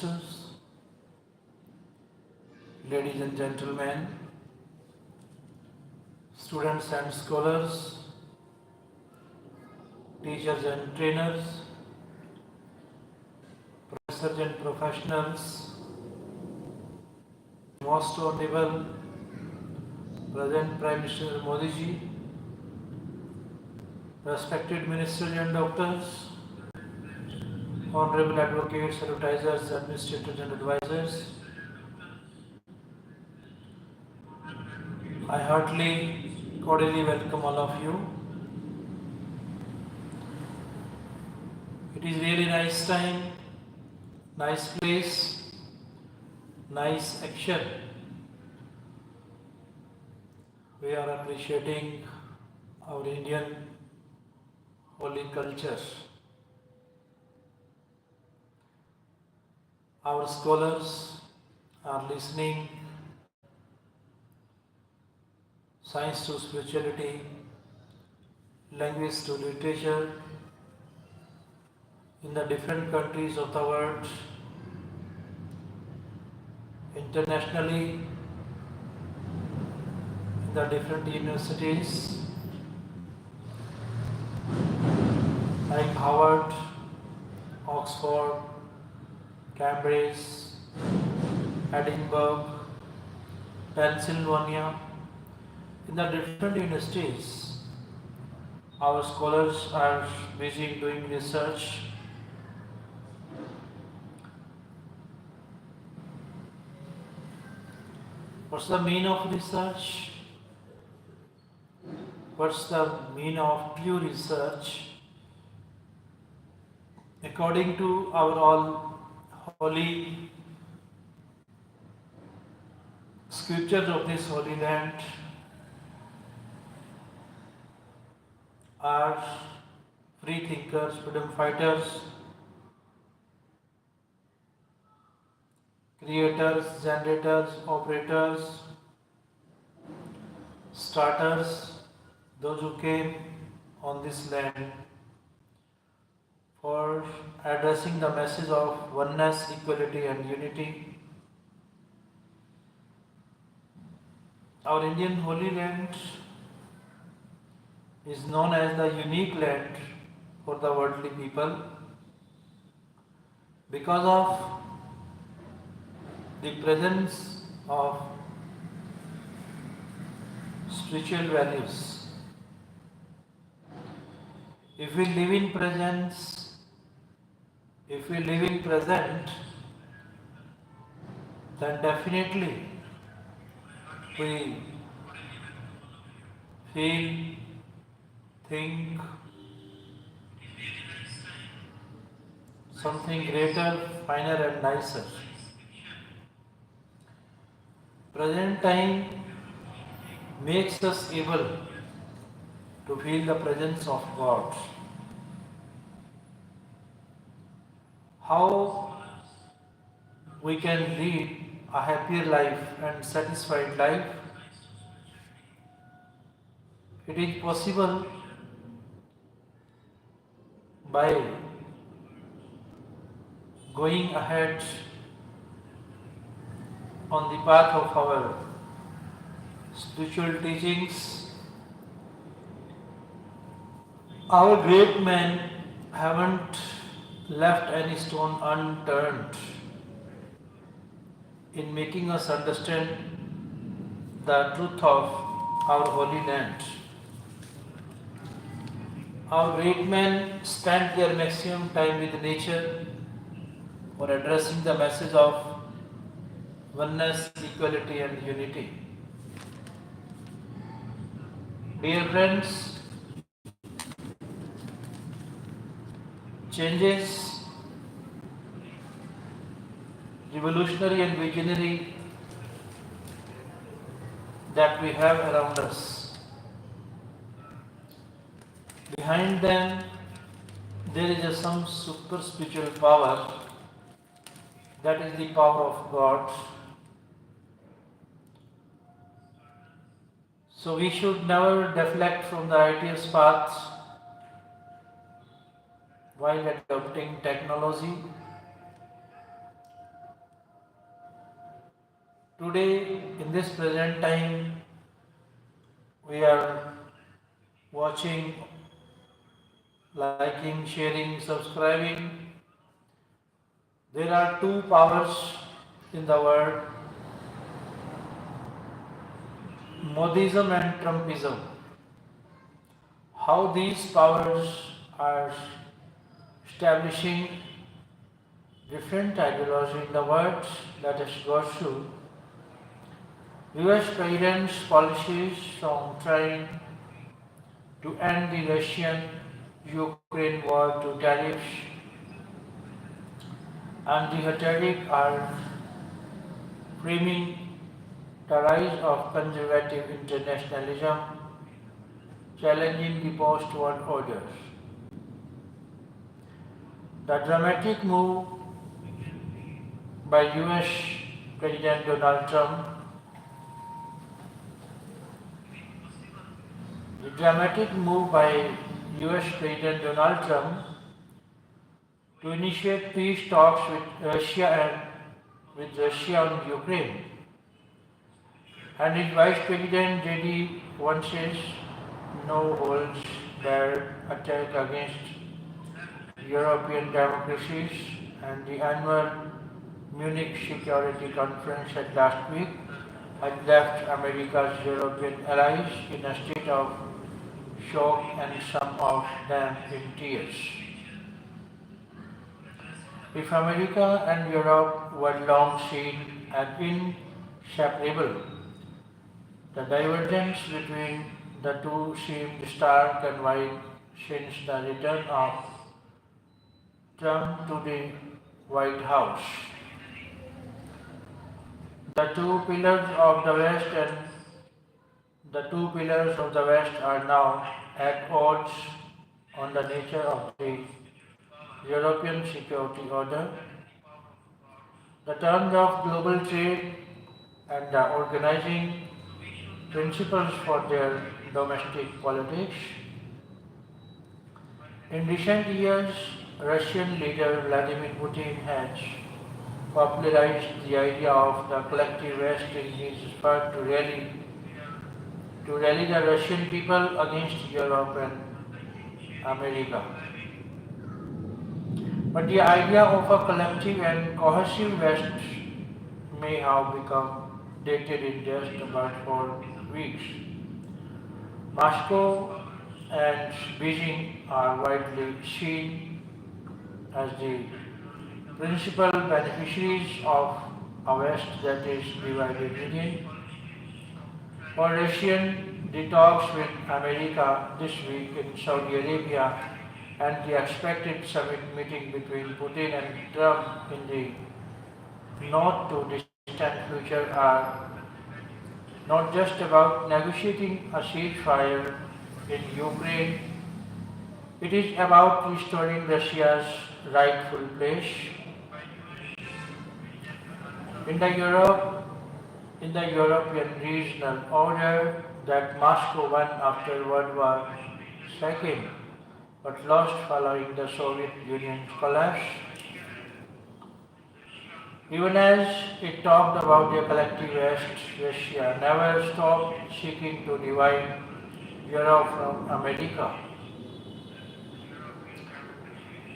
Ministers, ladies and gentlemen, students and scholars, teachers and trainers, professors and professionals, most honorable President Prime Minister Modi ji, respected ministers and doctors, honorable advocates, advertisers, administrators and advisors, I heartily, cordially welcome all of you. It is really nice time, nice place, nice action. We are appreciating our Indian holy culture. Our scholars are listening, science to spirituality, language to literature, in the different countries of the world, internationally, in the different universities like Harvard, Oxford, Cambridge, Edinburgh, Pennsylvania, in the different universities, our scholars are busy doing research. What's the meaning of research? What's the meaning of pure research? According to our all holy scriptures of this holy land, are free thinkers, freedom fighters, creators, generators, operators, starters, those who came on this land for addressing the message of oneness, equality and unity. Our Indian holy land is known as the unique land for the worldly people because of the presence of spiritual values. If we live in presence, if we live in present, then definitely we feel, think something greater, finer and nicer. Present time makes us able to feel the presence of God. How we can lead a happier life and satisfied life? It is possible by going ahead on the path of our spiritual teachings. Our great men haven't left any stone unturned in making us understand the truth of our holy land. Our great men spent their maximum time with nature for addressing the message of oneness, equality and unity. Dear friends, changes, revolutionary and visionary that we have around us, behind them there is some super spiritual power, that is the power of God. So we should never deflect from the righteous path while adopting technology. Today, in this present time, we are watching, liking, sharing, subscribing. There are two powers in the world, Modism and Trumpism. How these powers are establishing different ideology in the world, let us go through. US President's policies from trying to end the Russian-Ukraine war to tariffs and the rhetoric are framing the rise of conservative internationalism, challenging the post-war orders. The dramatic move by US President Donald Trump, the dramatic move by US President Donald Trump to initiate peace talks with Russia on Ukraine, and his Vice President J.D. Vance's no-holds-barred attack against European democracies and the annual Munich Security Conference at last week had left America's European allies in a state of shock and some of them in tears. If America and Europe were long seen as inseparable, the divergence between the two seemed stark and wide since the return of Trump to the White House. The two pillars of the West are now at odds on the nature of the European security order, the terms of global trade, and the organizing principles for their domestic politics. In recent years, Russian leader Vladimir Putin has popularized the idea of the collective West in his effort to rally the Russian people against Europe and America. But the idea of a collective and cohesive West may have become dated in just about 4 weeks. Moscow and Beijing are widely seen as the principal beneficiaries of a West that is divided within. For Russian, the talks with America this week in Saudi Arabia and the expected summit meeting between Putin and Trump in the not too distant future are not just about negotiating a ceasefire in Ukraine, it is about restoring Russia's rightful place in the European regional order that Moscow won after World War II but lost following the Soviet Union's collapse. Even as it talked about the collective West, Russia never stopped seeking to divide Europe from America.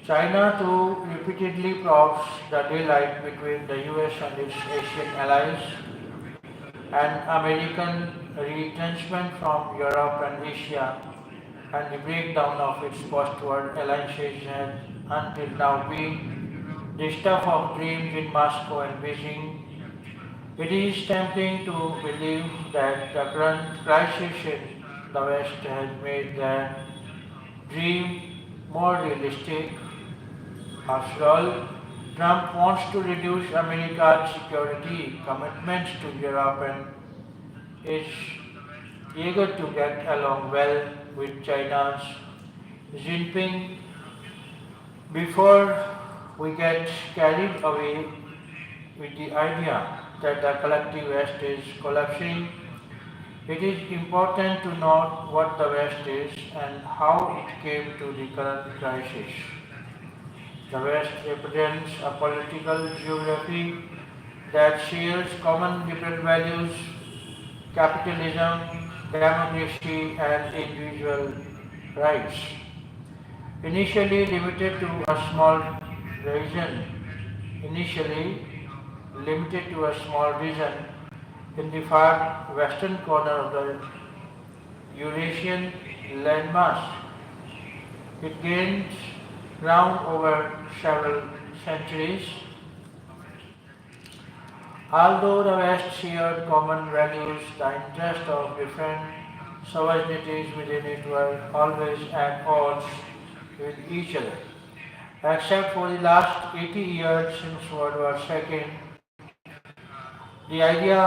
China too repeatedly proves the daylight between the US and its Asian allies, and American retrenchment from Europe and Asia and the breakdown of its post-war alliances has until now been the stuff of dreams in Moscow and Beijing. It is tempting to believe that the current crisis in the West has made that dream more realistic. After all, Trump wants to reduce America's security commitments to Europe and is eager to get along well with China's Xi Jinping. Before we get carried away with the idea that the collective West is collapsing, it is important to note what the West is and how it came to the current crisis. The West represents a political geography that shares common liberal values, capitalism, democracy, and individual rights. Initially limited to a small region, initially limited to a small region in the far western corner of the Eurasian landmass. It gained ground over several centuries. Although the West shared common values, the interests of different sovereignties within it were always at odds with each other. Except for the last 80 years since World War II, the idea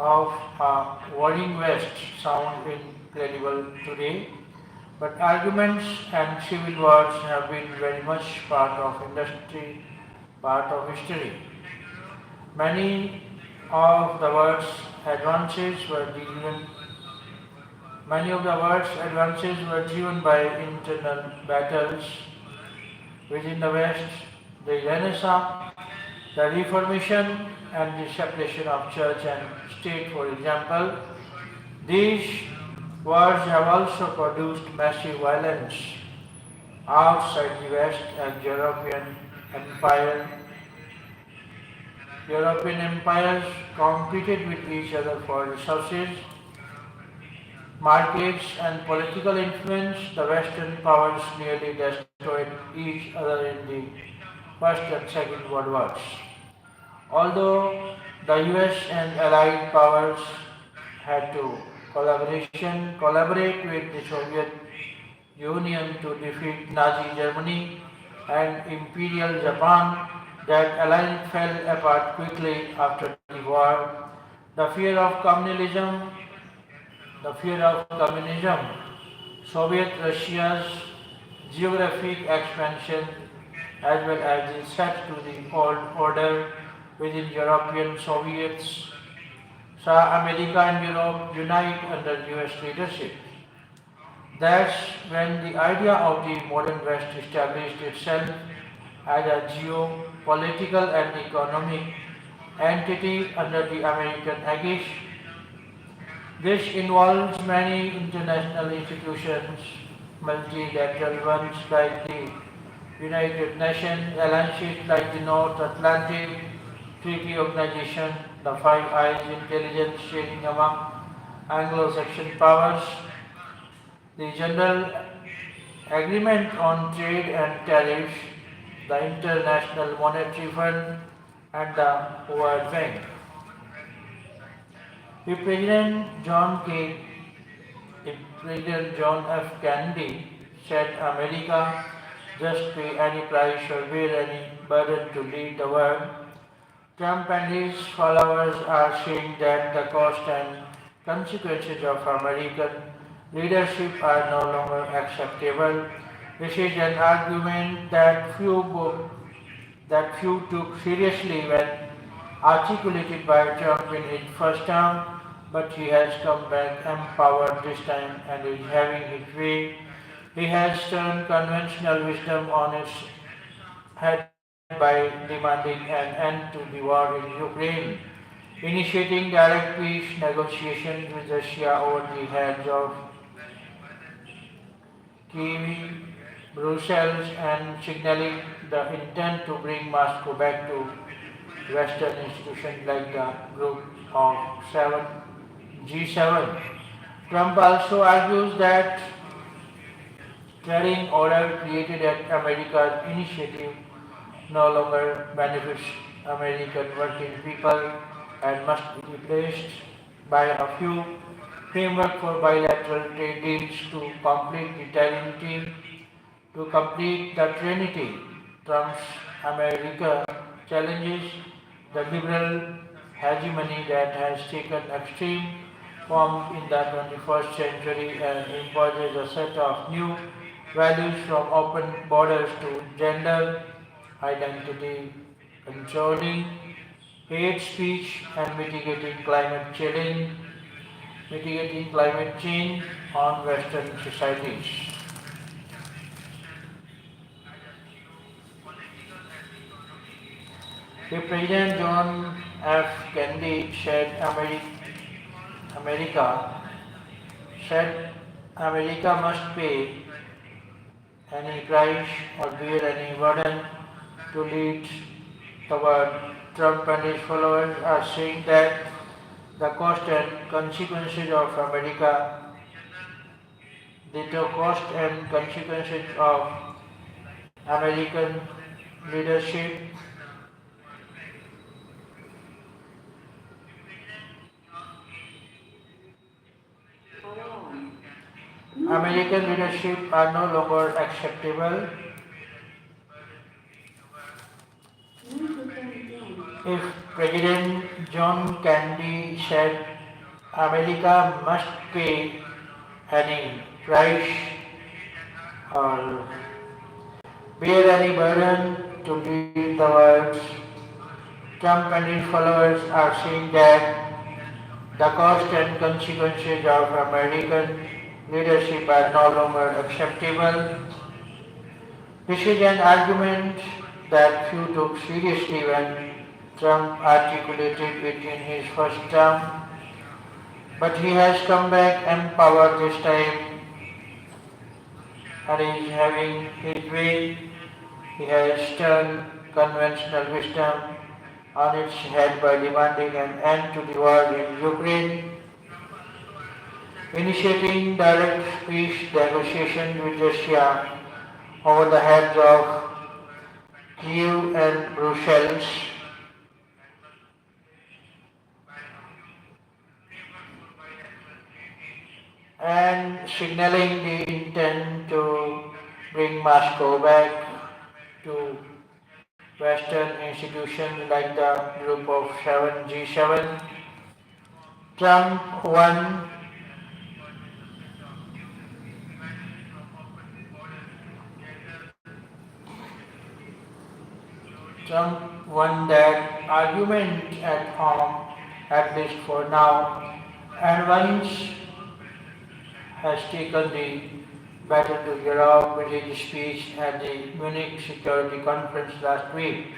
of a warring West sounds incredible today, but arguments and civil wars have been very much part of history. Many of the world's advances were driven Many of the world's advances were driven by internal battles within the West. The Renaissance, the Reformation, and the separation of church and state, for example, these wars have also produced massive violence outside the West as Empire, European empires competed with each other for resources, markets, and political influence. The Western powers nearly destroyed each other in the First and Second World Wars. Although the US and Allied powers had to collaborate with the Soviet Union to defeat Nazi Germany and Imperial Japan, that alliance fell apart quickly after the war. The fear of communalism, the fear of communism, Soviet Russia's geographic expansion, as well as the threat to the old order within European Soviets, saw America and Europe unite under US leadership. That's when the idea of the modern West established itself as a geopolitical and economic entity under the American aegis. This involves many international institutions, multilateral ones like the United Nations, alliances like the North Atlantic Treaty Organization, the Five Eyes intelligence sharing among Anglo-Saxon powers, the General Agreement on Trade and Tariffs, the International Monetary Fund, and the World Bank. If if President John F. Kennedy said America just pay any price or bear any burden to lead the world, Trump and his followers are saying that the cost and consequences of American leadership are no longer acceptable. This is an argument that few took seriously when articulated by Trump in his first term, but he has come back empowered this time and is having his way. He has turned conventional wisdom on its head by demanding an end to the war in Ukraine, initiating direct peace negotiations with Russia over the heads of Kiev, Brussels, and signaling the intent to bring Moscow back to Western institutions like the Group of Seven, G7. Trump also argues that trading order created at America's initiative no longer benefits American working people and must be replaced by a few framework for bilateral trade deals to complete the trinity. Trump's America challenges the liberal hegemony that has taken extreme form in the 21st century and imposes a set of new values from open borders to gender identity, controlling hate speech, and mitigating climate change on Western societies. If President John F. Kennedy America said America must pay any price or bear any burden to lead the world, Trump and his followers are saying that the cost and consequences of America, the cost and consequences of American leadership, American leadership are no longer acceptable. If President John Kennedy said America must pay any price or bear any burden to lead the world, Trump and his followers are saying that the cost and consequences of American leadership are no longer acceptable. This is an argument that few took seriously when Trump articulated it in his first term, but he has come back empowered this time and is having his way. He has turned conventional wisdom on its head by demanding an end to the war in Ukraine, initiating direct peace negotiations with Russia over the heads of Kyiv and Brussels, and signaling the intent to bring Moscow back to Western institutions like the Group of Seven G7. Trump won Trump won that argument at home, at least for now, and once has taken the battle to Europe with his speech at the Munich Security Conference last week.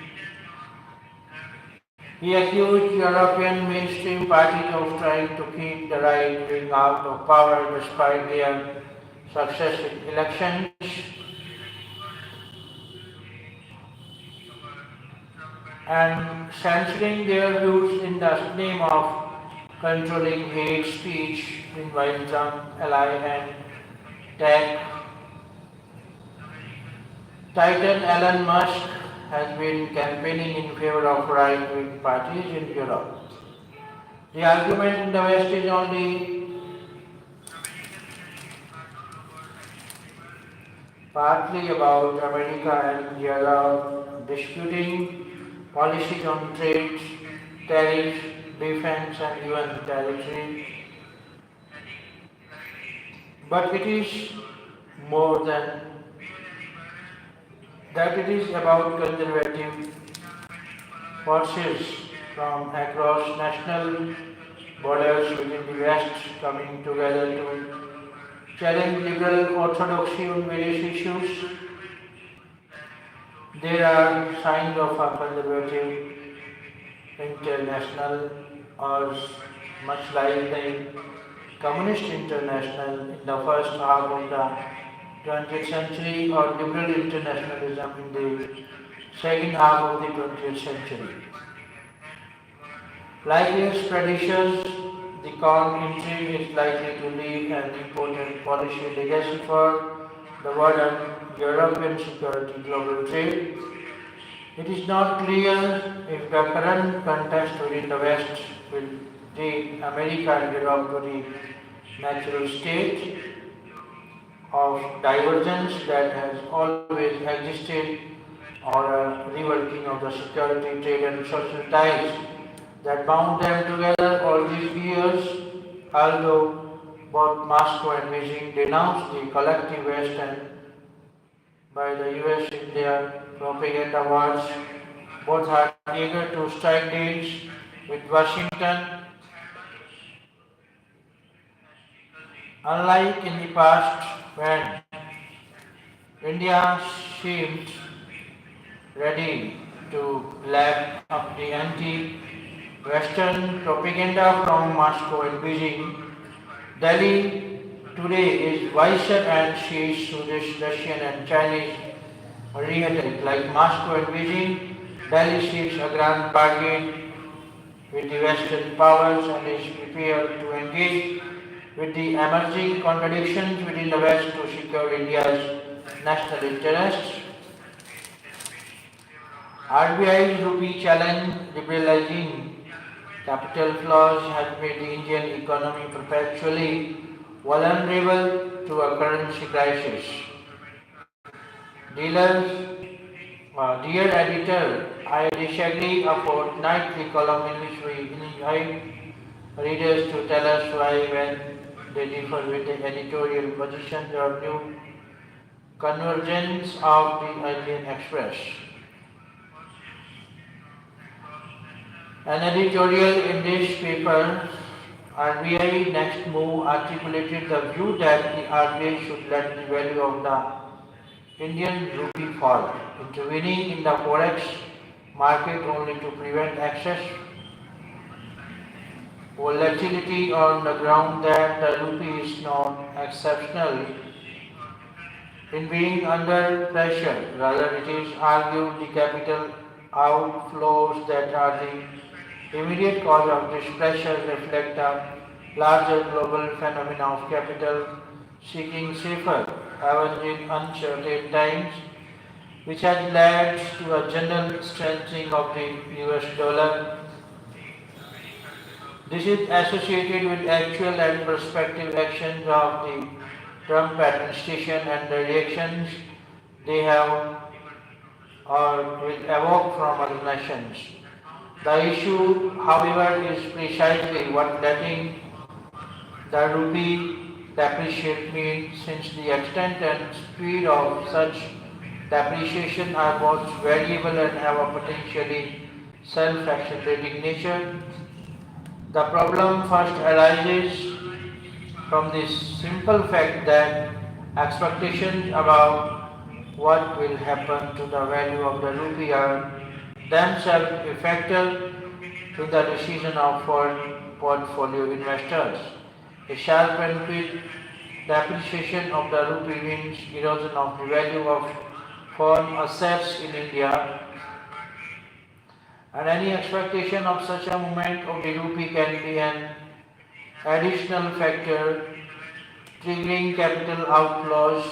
He accused European mainstream parties of trying to keep the right wing out of power despite their success in elections, and censoring their views in the name of controlling hate speech. Meanwhile, Trump ally and tech titan Elon Musk has been campaigning in favor of right-wing parties in Europe. The argument in the West is only partly about America and Europe disputing policies on trade, tariffs, defense and UN territory, but it is more than that. It is about conservative forces from across national borders within the West coming together to challenge liberal orthodoxy on various issues. There are signs of a conservative international, or much like the communist international in the first half of the 20th century, or liberal internationalism in the second half of the 20th century. Like its predecessors, the Kong intrigue is likely to leave an important policy legacy for the world and European security global trade. It is not clear if the current context within the West will take America and Europe to the natural state of divergence that has always existed, or a reworking of the security, trade and social ties that bound them together all these years, although both Moscow and Beijing denounced the collective West and by the US in their propaganda wars. Both are eager to strike deals with Washington. Unlike in the past when India seemed ready to lap up the anti-Western propaganda from Moscow and Beijing. Delhi today is wiser and sees Swedish, Russian and Chinese rhetoric like Moscow and Beijing. Delhi seeks a grand bargain with the Western powers and is prepared to engage with the emerging contradictions within the West to secure India's national interests. RBI's rupee challenge liberalizing capital flows has made the Indian economy perpetually vulnerable to a currency crisis. Dear editor, I disagree a fortnightly column in which we invite readers to tell us why when they differ with the editorial positions or new convergence of the Indian Express. An editorial in this paper, RBI Next Move articulated the view that the RBI should let the value of the Indian rupee fall, intervening in the forex market only to prevent excess volatility on the ground that the rupee is not exceptional in being under pressure. Rather, it is argued the capital outflows that are the immediate cause of this pressure reflect a larger global phenomenon of capital seeking safer havens in uncertain times, which has led to a general strengthening of the US dollar. This is associated with actual and prospective actions of the Trump administration and the reactions they have or will evoke from other nations. The issue, however, is precisely what letting the rupee depreciate means, since the extent and speed of such depreciation are both variable and have a potentially self-accelerating nature. The problem first arises from this simple fact that expectations about what will happen to the value of the rupee are themselves a factor in the decision of foreign portfolio investors. A sharp and quick depreciation of the rupee means erosion of the value of foreign assets in India, and any expectation of such a movement of the rupee can be an additional factor triggering capital outflows.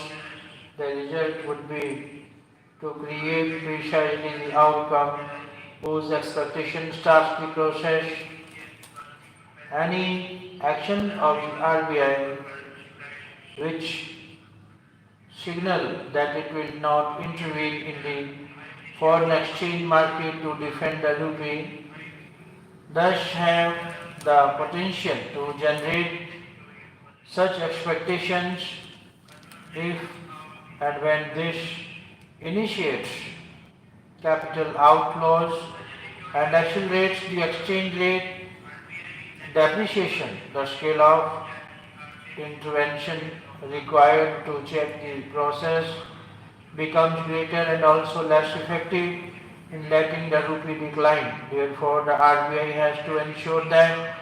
The result would be to create precisely the outcome whose expectation starts the process. Any action of the RBI which signal that it will not intervene in the foreign exchange market to defend the rupee thus have the potential to generate such expectations if and when this initiates capital outflows and accelerates the exchange rate depreciation. The scale of intervention required to check the process becomes greater and also less effective in letting the rupee decline. Therefore, the RBI has to ensure that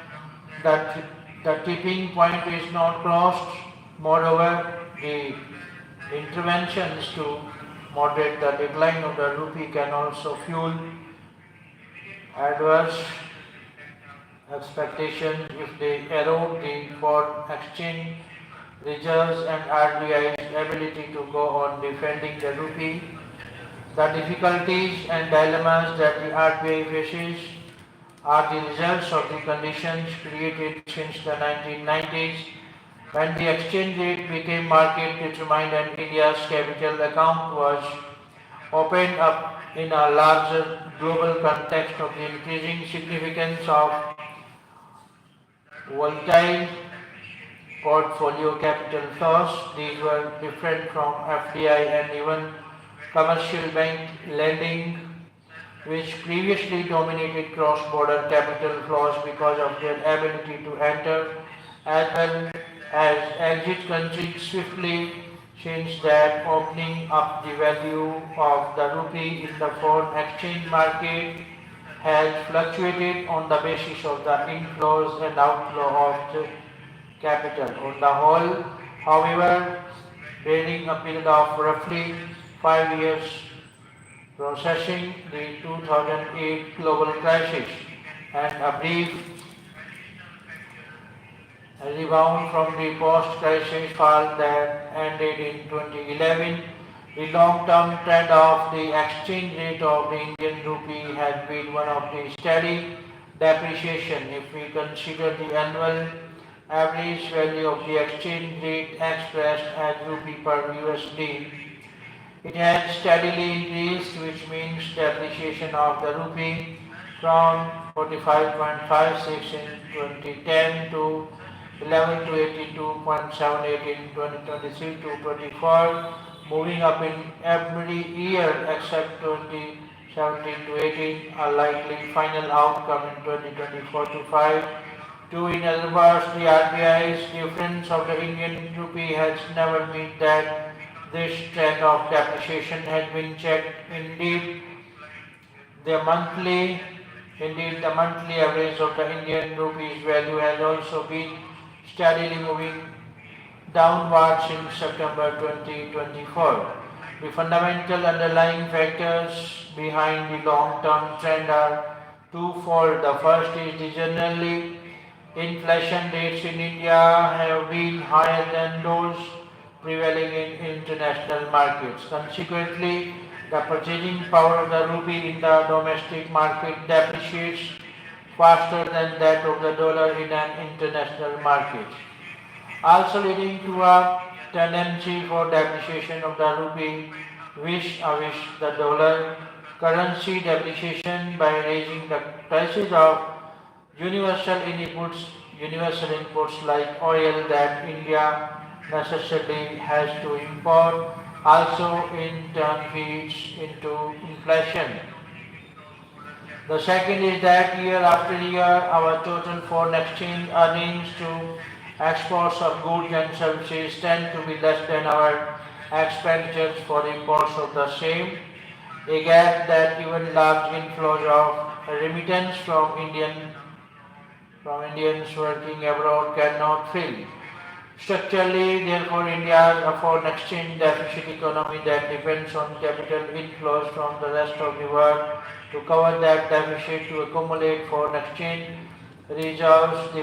the tipping point is not crossed. Moreover, the interventions to moderate the decline of the rupee can also fuel adverse expectations if they erode the foreign exchange reserves and RBI's ability to go on defending the rupee. The difficulties and dilemmas that the RBI faces are the results of the conditions created since the 1990s, when the exchange rate became market determined and India's capital account was opened up in a larger global context of the increasing significance of volatile portfolio capital flows. These were different from FDI and even commercial bank lending, which previously dominated cross-border capital flows because of their ability to enter as well as exit countries swiftly. since that opening up the value of the rupee in the foreign exchange market has fluctuated on the basis of the inflows and outflow of the capital. On the whole, however, during a period of roughly 5 years processing the 2008 global crisis and a brief rebound from the post-crisis fall that ended in 2011, the long-term trend of the exchange rate of the Indian rupee has been one of the steady depreciation. If we consider the annual average value of the exchange rate expressed as rupee per USD, it has steadily increased, which means depreciation of the rupee from 45.56 in 2010 to 11 to 82.78 in 2023 to 24, moving up in every year except 2017 to 18, a likely final outcome in 2024 to 5. In other words, the RBI's difference of the Indian rupee has never been that this trend of depreciation has been checked. The monthly average of the Indian rupee's value has also been steadily moving downwards in September 2024. The fundamental underlying factors behind the long-term trend are twofold. The first is the generally inflation rates in India have been higher than those prevailing in international markets. Consequently, the purchasing power of the rupee in the domestic market depreciates faster than that of the dollar in an international market, also leading to a tendency for depreciation of the rupee vis-a-vis the dollar. Currency depreciation by raising the prices of universal inputs like oil that India necessarily has to import, also in turn feeds into inflation. The second is that year after year, our total foreign exchange earnings to exports of goods and services tend to be less than our expenditures for imports of the same, a gap that even large inflows of remittance from Indians working abroad cannot fill. Structurally, therefore, India is a foreign exchange deficit economy that depends on capital inflows from the rest of the world to cover that deficit, to accumulate foreign exchange reserves. The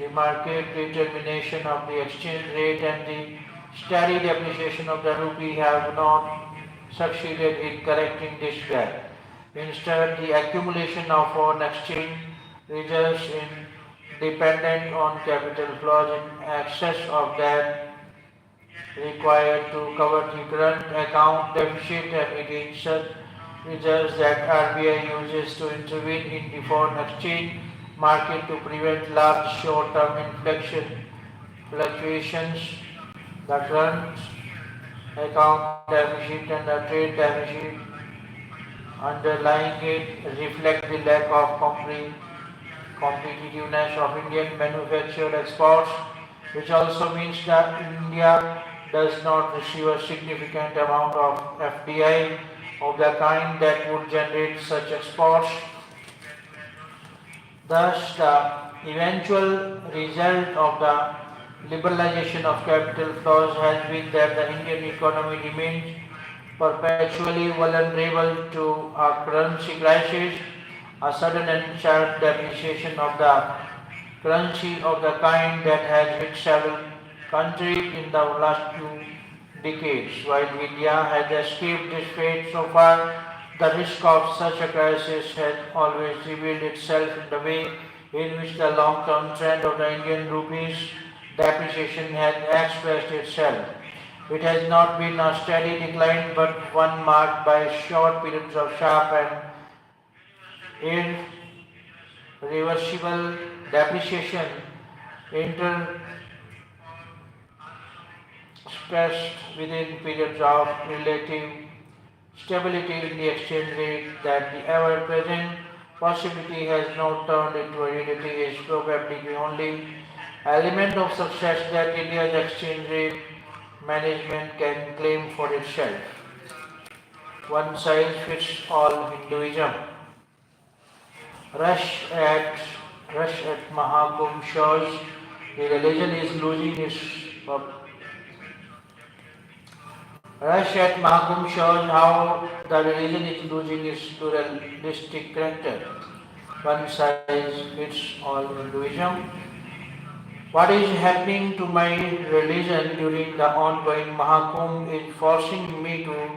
market determination of the exchange rate and the steady depreciation of the rupee have not succeeded in correcting this gap. Instead, the accumulation of foreign exchange reserves in dependent on capital flows in excess of that required to cover the current account deficit, and it is such reserves that RBI uses to intervene in the foreign exchange market to prevent large short-term fluctuations. The current account deficit and the trade deficit underlying it reflect the lack of competitiveness of Indian manufactured exports, which also means that India does not receive a significant amount of FDI of the kind that would generate such exports. Thus, the eventual result of the liberalization of capital flows has been that the Indian economy remains perpetually vulnerable to a currency crisis. A sudden and sharp depreciation of the currency of the kind that has hit several countries in the last few decades. While India has escaped this fate so far, the risk of such a crisis has always revealed itself in the way in which the long-term trend of the Indian rupee's depreciation has expressed itself. It has not been a steady decline, but one marked by short periods of sharp and irreversible depreciation, interspersed within periods of relative stability in the exchange rate. That the ever-present possibility has not turned into a reality is probably the only element of success that India's exchange rate management can claim for itself. One size fits all Hinduism. Rush at Rush at Mahakumbh shows the religion is losing its Rush at Mahakumbh shows how the religion is losing its pluralistic character. One size fits all Hinduism. What is happening to my religion during the ongoing Mahakumbh is forcing me to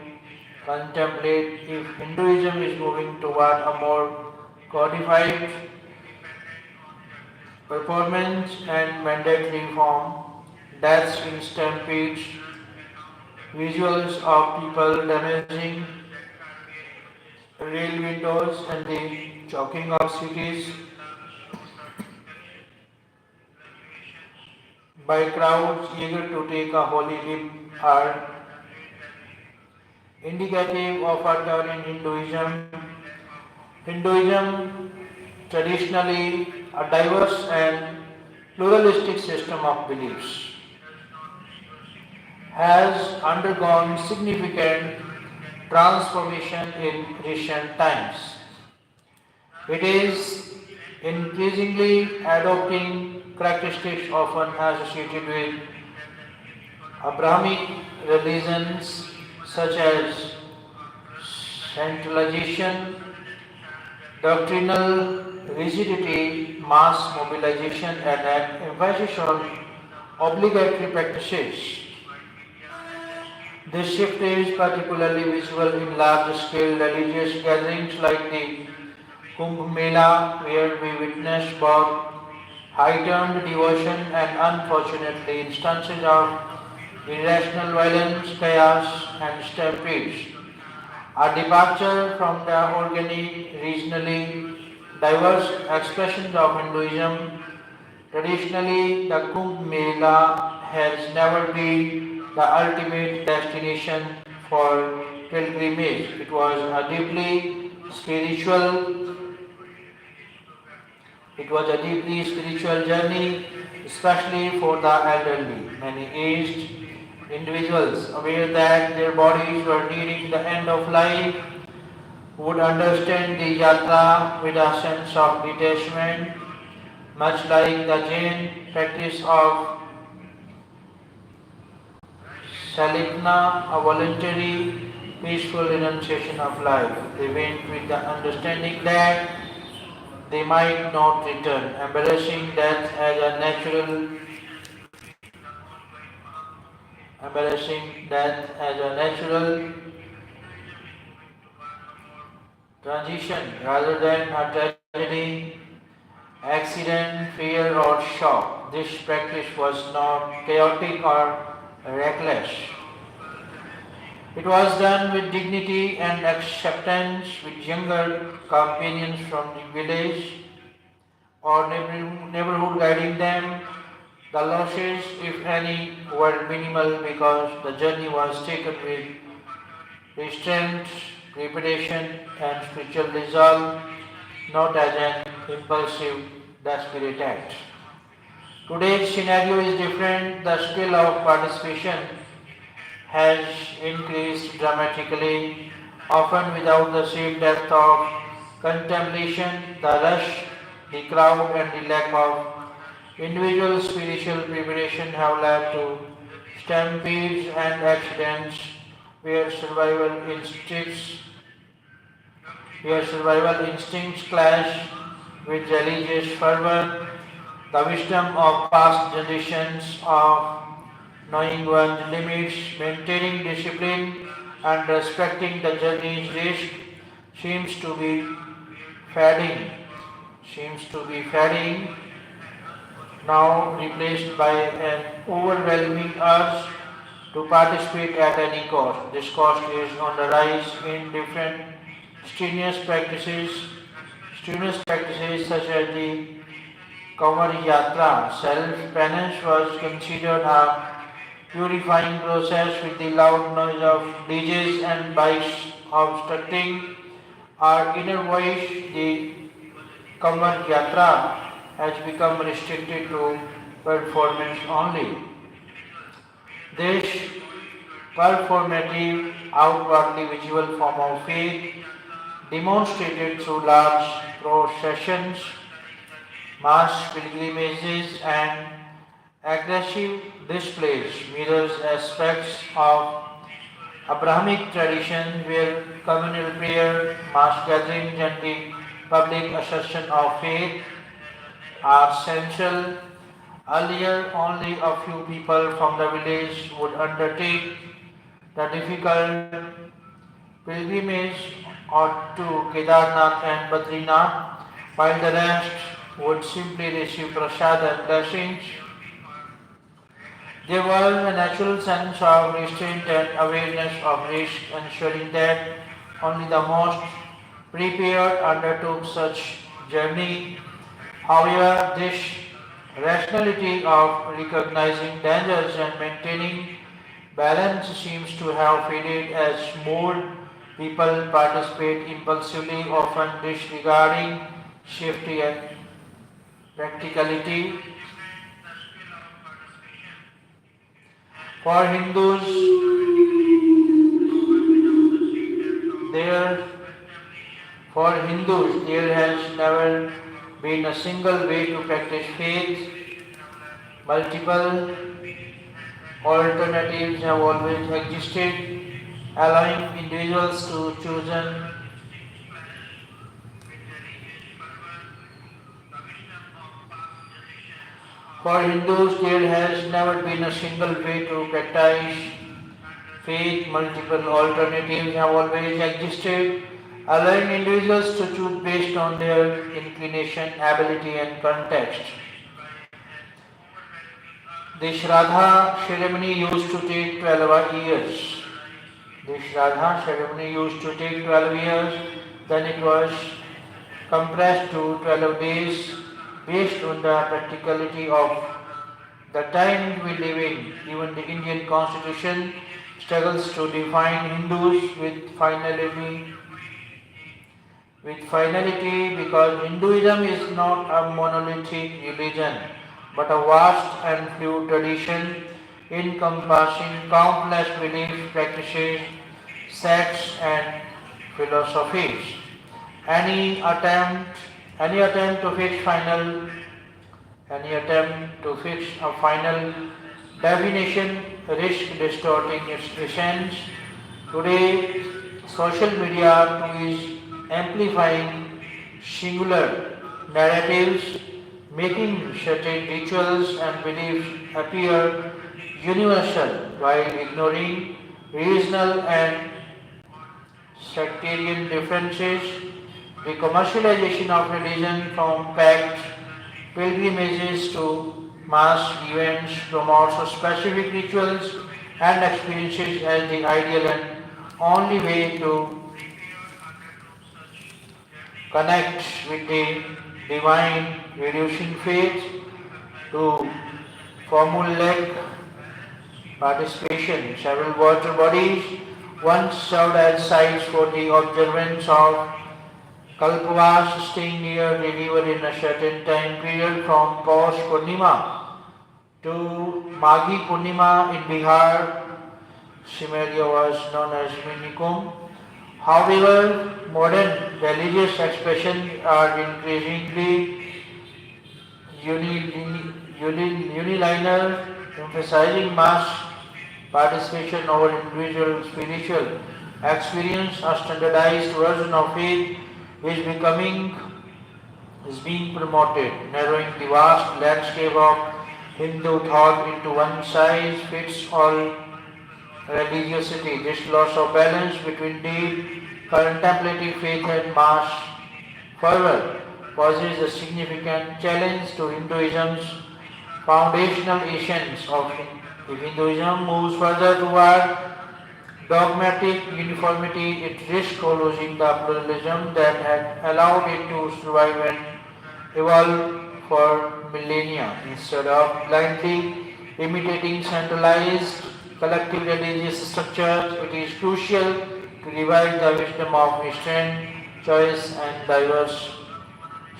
contemplate if Hinduism is moving toward a more codified performance and mandatory form, deaths in stampedes, visuals of people damaging rail windows and the choking of cities by crowds eager to take a holy dip are indicative of a turn in Hinduism. Hinduism, traditionally a diverse and pluralistic system of beliefs, has undergone significant transformation in recent times. It is increasingly adopting characteristics often associated with Abrahamic religions such as centralization, doctrinal rigidity, mass mobilization, and an emphasis on obligatory practices. This shift is particularly visible in large-scale religious gatherings like the Kumbh Mela, where we witness both heightened devotion and unfortunately instances of irrational violence, chaos, and stampedes. A departure from the organic, regionally diverse expressions of Hinduism. Traditionally, the Kumbh Mela has never been the ultimate destination for pilgrimage. It was a spiritual deeply spiritual journey, especially for the elderly. Many aged individuals aware that their bodies were nearing the end of life would understand the yatra with a sense of detachment, much like the Jain practice of Salikna, a voluntary, peaceful renunciation of life. They went with the understanding that they might not return, embarrassing death as a natural transition rather than a tragedy, accident, fear, or shock. This practice was not chaotic or reckless. It was done with dignity and acceptance, with younger companions from the village or neighborhood guiding them. The losses, if any, were minimal because the journey was taken with restraint, preparation, and spiritual resolve, not as an impulsive, desperate act. Today's scenario is different. The scale of participation has increased dramatically, often without the same depth of contemplation. The rush, the crowd, and the lack of individual spiritual preparation have led to stampedes and accidents where survival instincts clash with religious fervor. The wisdom of past generations of knowing one's limits, maintaining discipline, and respecting the journey's risk seems to be fading. Now replaced by an overwhelming urge to participate at any cost. This cost is on the rise in different strenuous practices such as the Kamar Yatra. Self-penance was considered a purifying process with the loud noise of DJs and bikes obstructing our inner voice. The Kamar Yatra has become restricted to performance only. This performative, outwardly visible form of faith, demonstrated through large processions, mass pilgrimages, and aggressive displays, mirrors aspects of Abrahamic tradition where communal prayer, mass gatherings, and the public assertion of faith are central. Earlier, only a few people from the village would undertake the difficult pilgrimage or to Kedarnath and Badrinath, while the rest would simply receive prasad and blessings. There was a natural sense of restraint and awareness of risk, ensuring that only the most prepared undertook such journey. However, this rationality of recognizing dangers and maintaining balance seems to have faded as more people participate impulsively, often disregarding safety and practicality. For Hindus, there there has never been a single way to practice faith. Multiple alternatives have always existed, allowing individuals to choose. For Hindus, there has never been a single way to practice faith. Multiple alternatives have always existed, allowing individuals to choose based on their inclination, ability, and context. The Shraddha ceremony used to take 12 years. Then it was compressed to 12 days based on the practicality of the time we live in. Even the Indian constitution struggles to define Hindus with finality because Hinduism is not a monolithic religion but a vast and fluid tradition encompassing countless beliefs, practices, sects and philosophies. Any attempt any attempt to fix a final definition risks distorting its essence. Today, social media too is amplifying singular narratives, making certain rituals and beliefs appear universal while ignoring regional and sectarian differences. The commercialization of religion from packed pilgrimages to mass events promotes specific rituals and experiences as the ideal and only way to connect with the divine, reducing faith to formulaic participation. Several water bodies once served as sites for the observance of Kalpavas, staying near the river in a certain time period from Paus Purnima to Maghi Purnima in Bihar. Samaria was known as Minikum. However, modern religious expressions are increasingly unilinear, emphasizing mass participation over individual spiritual experience. A standardized version of faith is being promoted, narrowing the vast landscape of Hindu thought into one size fits all religiosity. This loss of balance between deep contemplative faith and mass fervor poses a significant challenge to Hinduism's foundational essence. If Hinduism moves further toward dogmatic uniformity, it risks losing the pluralism that had allowed it to survive and evolve for millennia. Instead of blindly imitating centralized collective religious structures, it is crucial to revive the wisdom of restraint, choice, and diverse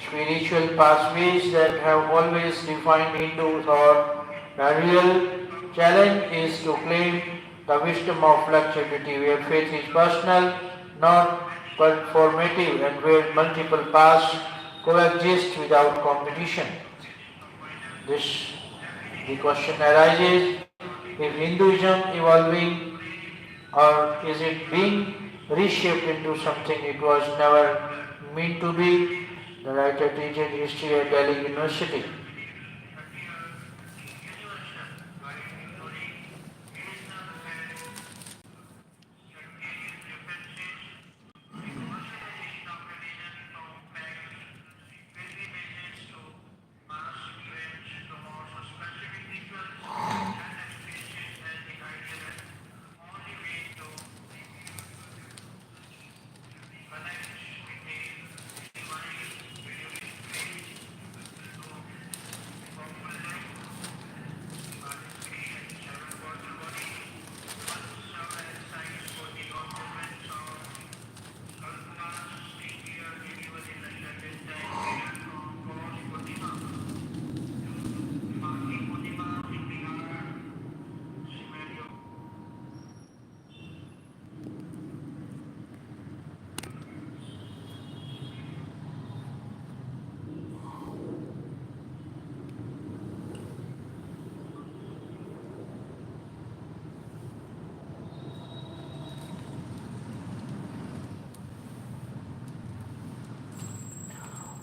spiritual pathways that have always defined Hindu thought. The real challenge is to claim the wisdom of flexibility, where faith is personal, not performative, and where multiple paths coexist without competition. This the question arises: is Hinduism evolving, or is it being reshaped into something it was never meant to be? The writer teaches history at Delhi University.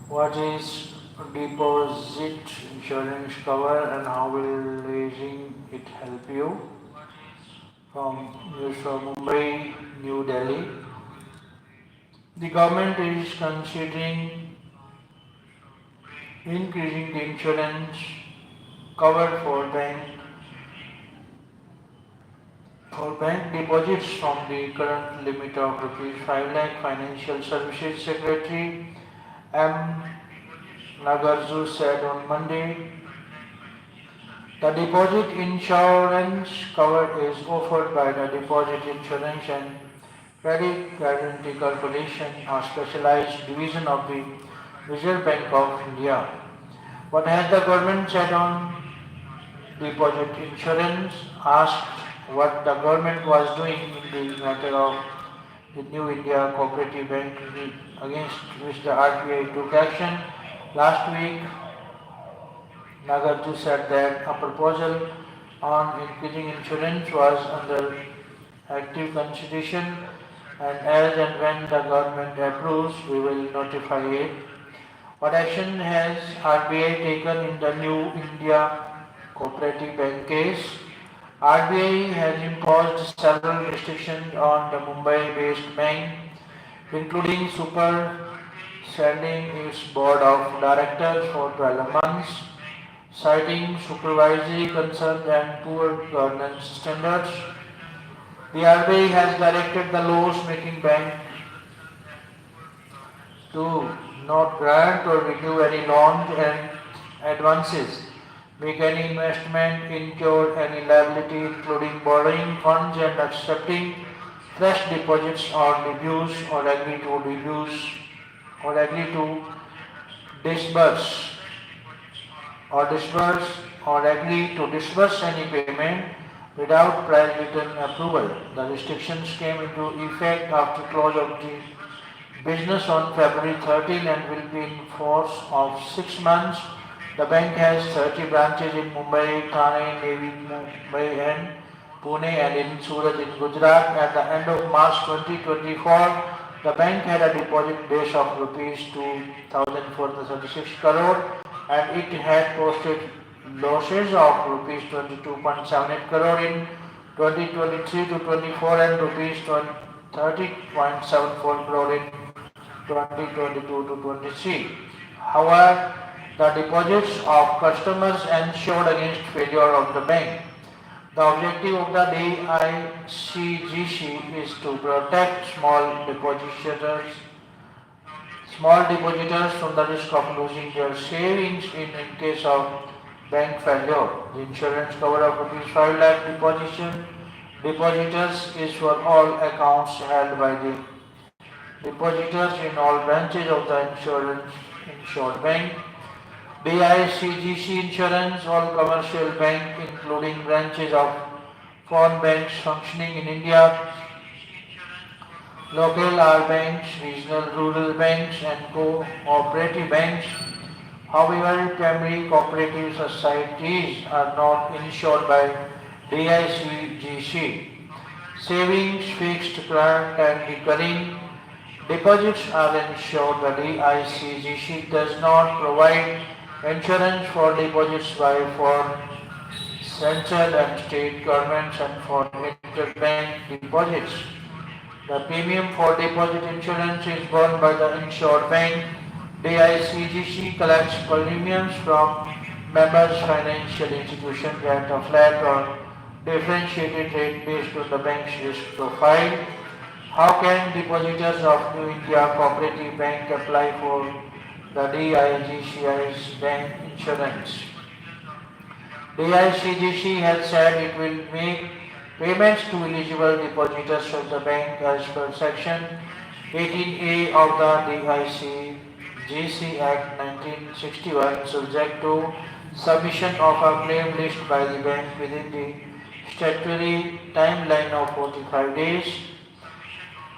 What is deposit insurance cover and how will raising it help you? From news from Mumbai, New Delhi. The government is considering increasing the insurance cover for bank deposits from the current limit of rupees 5 lakh. Financial Services Secretary M. Nagarju said on Monday. The deposit insurance cover is offered by the Deposit Insurance and Credit Guarantee Corporation, a specialized division of the Reserve Bank of India. What has the government said on deposit insurance? Asked what the government was doing in the matter of the New India Cooperative Bank against which the RBI took action last week, Nagarju said that a proposal on increasing insurance was under active consideration, and as and when the government approves, we will notify it. What action has RBI taken in the New India Cooperative Bank case? RBI has imposed several restrictions on the Mumbai-based bank, including superseding its board of directors for 12 months, citing supervisory concerns and poor governance standards. The RBI has directed the laws-making bank to not grant or renew any loans and advances, make any investment, incur any liability, including borrowing funds and accepting fresh deposits, or reduce or agree to reduce or agree to disburse disburse or agree to disburse any payment without prior written approval. The restrictions came into effect after close of the business on February 13 and will be in force of 6 months. The bank has 30 branches in Mumbai, Thane, Navi Mumbai and Pune, and in Surat in Gujarat. At the end of March 2024, the bank had a deposit base of rupees 2,436 crore and it had posted losses of rupees 22.78 crore in 2023 to 24 and rupees 30.74 crore in 2022 to 23. However, the deposits of customers ensured against failure of the bank. The objective of the DICGC is to protect small depositors from the risk of losing their savings in case of bank failure. The insurance cover of rupees 5 lakh depositors is for all accounts held by the depositors in all branches of the insured bank. DICGC Insurance, all commercial bank including branches of foreign banks functioning in India, local are banks, regional rural banks and cooperative banks. However, primary cooperative societies are not insured by DICGC. Savings, fixed, current and recurring deposits are insured. The DICGC does not provide insurance for deposits by for central and state governments and for interbank deposits. The premium for deposit insurance is borne by the insured bank. DICGC collects premiums from members' financial institutions at a flat or differentiated rate based on the bank's risk profile. How can depositors of New India Cooperative Bank apply for the DICGC's bank insurance? DICGC has said it will make payments to eligible depositors of the bank as per section 18A of the DICGC Act 1961, subject to submission of a claim list by the bank within the statutory timeline of 45 days.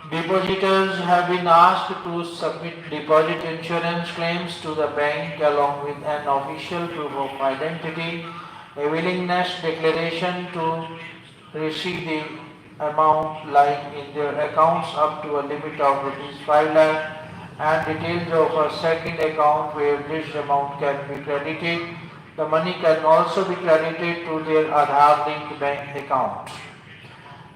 Depositors have been asked to submit deposit insurance claims to the bank along with an official proof of identity, a willingness declaration to receive the amount lying in their accounts up to a limit of rupees 5 lakh and details of a second account where this amount can be credited. The money can also be credited to their Aadhaar linked bank account.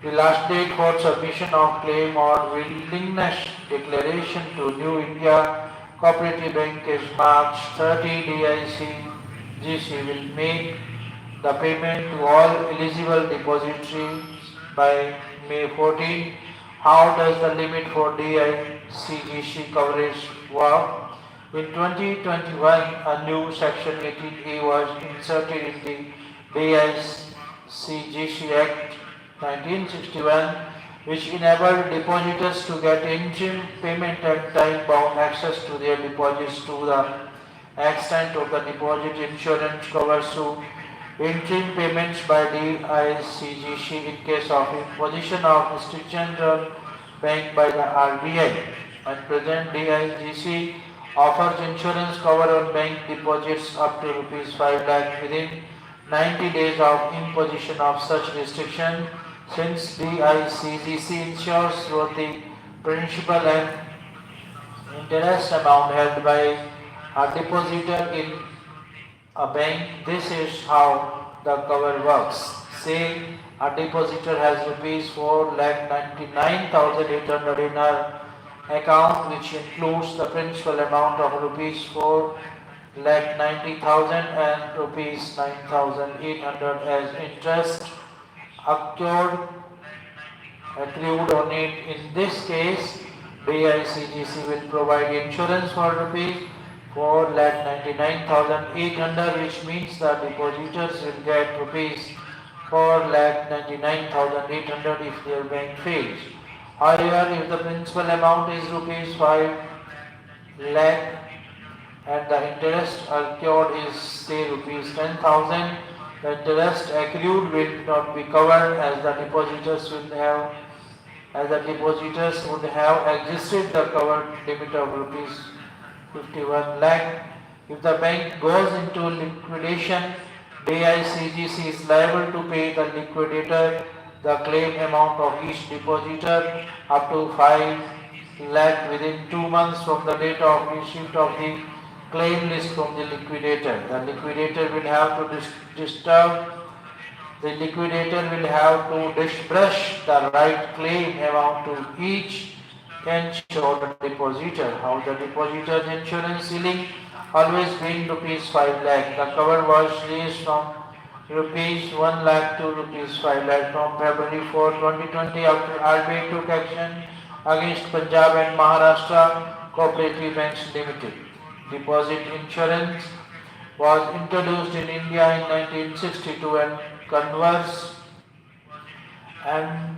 The last date for submission of claim or willingness declaration to New India Cooperative Bank is March 30. DICGC will make the payment to all eligible depositories by May 14. How does the limit for DICGC coverage work? In 2021, a new section 18A was inserted in the DICGC Act 1961, which enabled depositors to get interim payment and time-bound access to their deposits to the extent of the deposit insurance covers through interim payments by DICGC in case of imposition of restrictions on bank by the RBI. At present, DICGC offers insurance cover on bank deposits up to rupees 5 lakh within 90 days of imposition of such restriction. Since DICGC insures both the principal and interest amount held by a depositor in a bank, this is how the cover works. Say a depositor has rupees 4,99,800 in her account, which includes the principal amount of rupees 4,90,000 and rupees 9,800 as interest accrued on it. In this case, DICGC will provide insurance for rupees 4,99,800, which means the depositors will get rupees 4,99,800 if their bank fails. However, if the principal amount is rupees 5 lakh and the interest accrued is say rupees 10,000, the interest accrued will not be covered as the depositors would have existed the covered limit of rupees 51 lakh. If the bank goes into liquidation, DICGC is liable to pay the liquidator the claim amount of each depositor up to 5 lakh within 2 months from the date of receipt of the claim list from the liquidator. The liquidator will have to disburse the right claim amount to each insured depositor. How the depositor's insurance ceiling always been rupees 5 lakh. The cover was raised from rupees 1 lakh to rupees 5 lakh from February 4, 2020 after RBI took action against Punjab and Maharashtra Cooperative Banks Limited. Deposit insurance was introduced in India in 1962 and converse and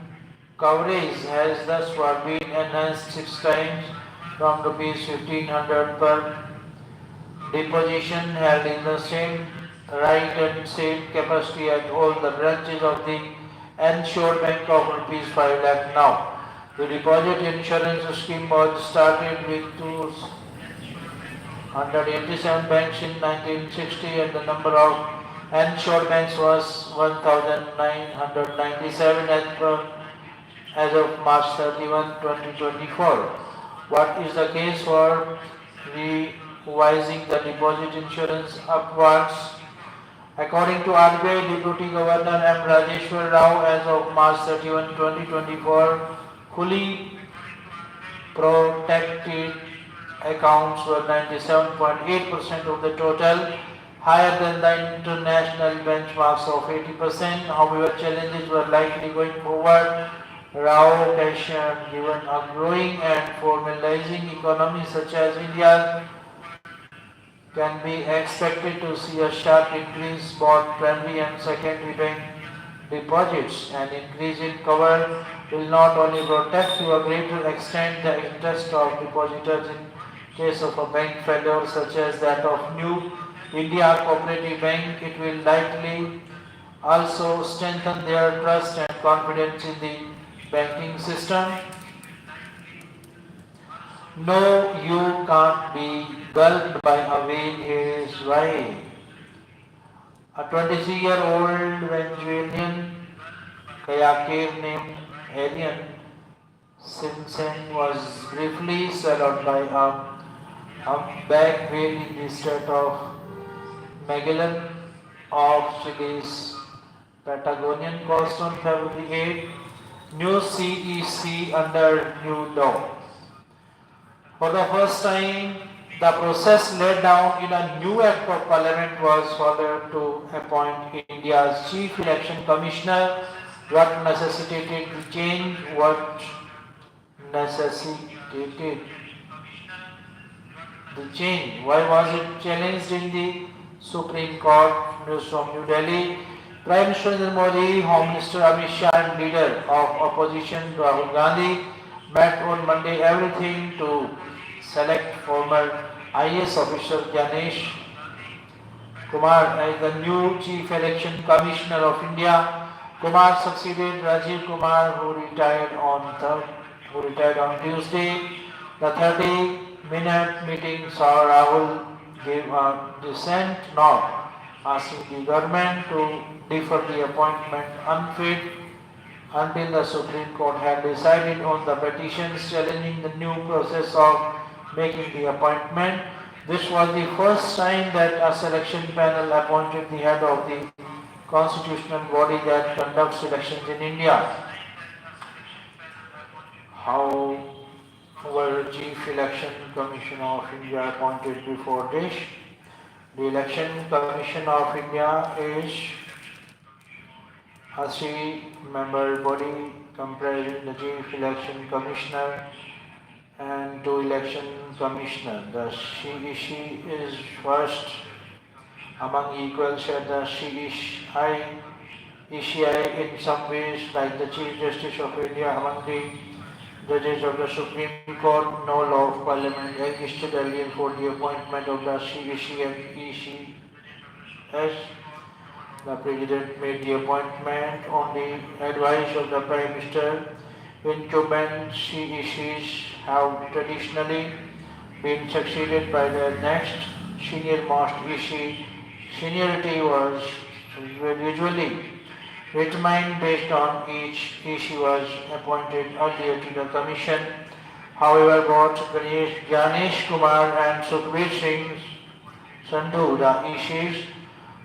coverage has thus far been enhanced 6 times from rupees 1,500 per deposition held in the same right and same capacity at all the branches of the Insured Bank of rupees 5 lakh now. The deposit insurance scheme was started with 287 banks in 1960 and the number of insured banks was 1997 as of March 31, 2024. What is the case for revising the deposit insurance upwards? According to RBI Deputy Governor M. Rajeshwar Rao, as of March 31, 2024, fully protected accounts were 97.8% of the total, higher than the international benchmarks of 80%. However, challenges were likely going forward. Rao cautioned, given a growing and formalizing economy such as India's, can be expected to see a sharp increase both primary and secondary bank deposits. An increase in cover will not only protect to a greater extent the interest of depositors in case of a bank failure such as that of New India Cooperative Bank, it will likely also strengthen their trust and confidence in the banking system. No, you can't be gulped by a whale, here is why. A 23-year-old Venezuelan kayaker named Alien Simpson was briefly swallowed by a humpback whale in the state of Magellan of Chile's Patagonian coast on February 8. New CEC under new law. For the first time, the process laid down in a new Act of Parliament was followed to appoint India's Chief Election Commissioner. What necessitated the change? What necessitated the change? Why was it challenged in the Supreme Court? News from New Delhi. Prime Minister Narendra Modi, Home Minister Amit Shah and Leader of Opposition Rahul Gandhi met on Monday everything to select former IAS officer Ganesh Kumar as the new Chief Election Commissioner of India. Kumar succeeded Rajiv Kumar, who retired on Tuesday. The 30-minute meeting saw Rahul give a dissent nod, asking the government to defer the appointment unfit until the Supreme Court had decided on the petitions challenging the new process of making the appointment. This was the first time that a selection panel appointed the head of the constitutional body that conducts elections in India. How were Chief Election Commission of India appointed before this? The Election Commission of India is a three-member body comprising the Chief Election Commissioner and two election commissioners. The CEC is first among equals at the ECI in some ways like the Chief Justice of India among the judges of the Supreme Court. No law of Parliament existed earlier for the appointment of the CEC and ECS. The President made the appointment on the advice of the Prime Minister. Incumbent CECs have traditionally been succeeded by the next senior-most EC. Seniority was usually determined based on each EC was appointed earlier to the Commission. However, both Ganesh Kumar and Sukhbir Singh Sandhu, the ECs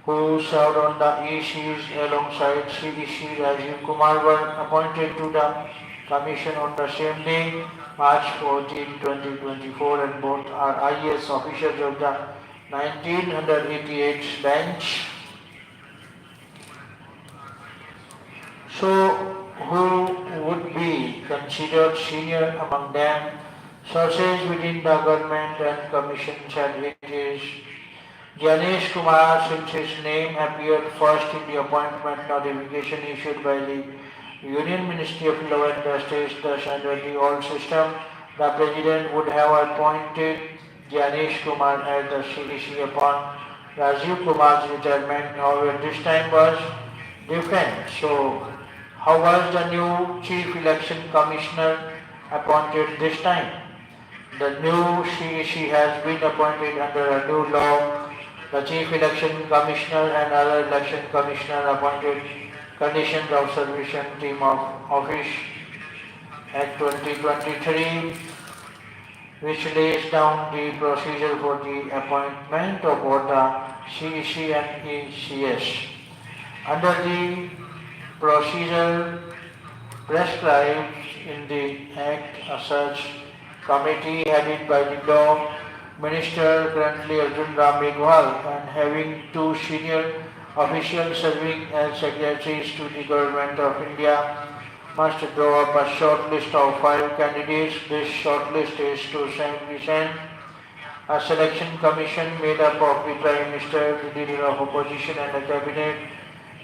who served on the ECs alongside CEC Rajiv Kumar, were appointed to the Commission on the same day, March 14, 2024, and both are IAS officers of the 1988 bench. So, who would be considered senior among them? Sources within the government and commission said it is Ganesh Kumar, since his name appeared first in the appointment notification issued by the Union Ministry of Law and Justice. Thus, under the old system, the President would have appointed Ganesh Kumar as the CEC upon Rajiv Kumar's retirement. However, this time was different. So, how was the new Chief Election Commissioner appointed this time? The new CEC has been appointed under a new law. The Chief Election Commissioner and other election commissioner appointed conditions of service and team of office Act 2023, which lays down the procedure for the appointment of both the CEC and ECS. Under the procedure prescribed in the Act, a search committee headed by the Law Minister currently Arjun Ram Meghwal and having two senior officials serving as secretaries to the Government of India must draw up a short list of 5 candidates. This short list is to be sent a selection commission made up of the Prime Minister, the Leader of Opposition and a Cabinet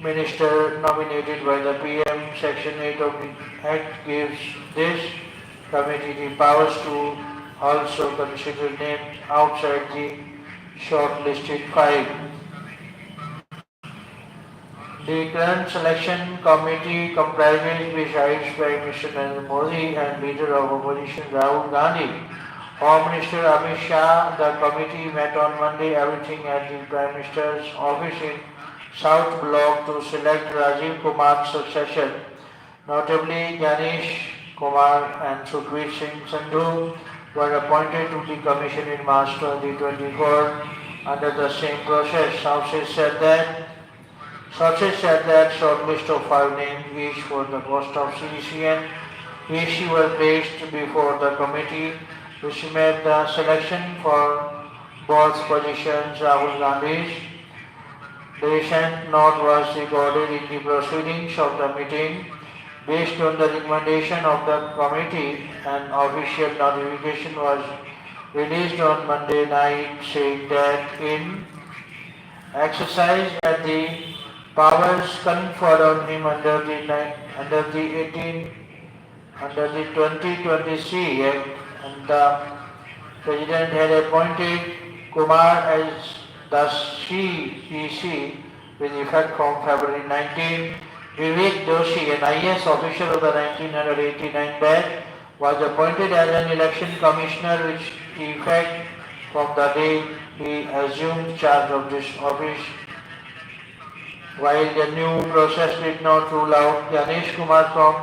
Minister nominated by the PM. Section 8 of the Act gives this committee the powers to also consider names outside the shortlisted 5. The current selection committee comprises besides Prime Minister Narendra Modi and Leader of Opposition Rahul Gandhi, Home Minister Amit Shah. The committee met on Monday, everything at the Prime Minister's office in South Block to select Rajiv Kumar's successor. Notably, Ganesh Kumar and Sukhbir Singh Sandhu were appointed to the commission in March 2024 under the same process. Sources said that short list of 5 names each for the post of CEC and EC were placed before the committee, which made the selection for both positions Rahul Gandhi's. The recent note was recorded in the proceedings of the meeting. Based on the recommendation of the committee, an official notification was released on Monday night saying that in exercise at the powers conferred on him under the 2023 Act, and the President had appointed Kumar as the CEC with effect from February 19. Vivek Doshi, an IAS officer of the 1989 batch, was appointed as an election commissioner with effect from the day he assumed charge of this office. While the new process did not rule out Ganesh Kumar from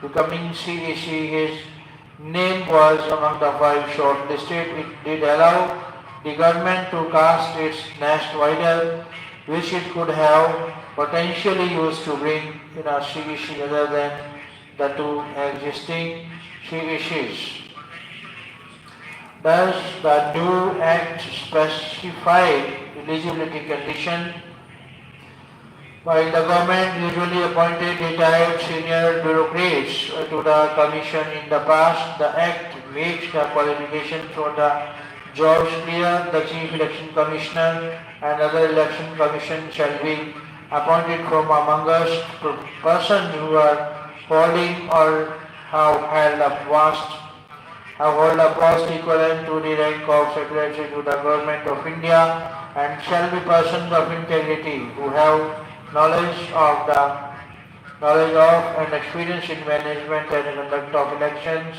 becoming CEC, his name was among the 5 shortlisted. It did allow the government to cast its net wider, which it could have potentially used to bring in a CEC other than the 2 existing CECs. Thus, the new Act specified eligibility condition. While the government usually appointed retired senior bureaucrats to the commission in the past, the Act makes the qualification for the jobs clear. The Chief Election Commissioner and other election commission shall be appointed from among us persons who are holding or have held a post equivalent to the rank of Secretary to the Government of India, and shall be persons of integrity who have knowledge of and experience in management and conduct of elections.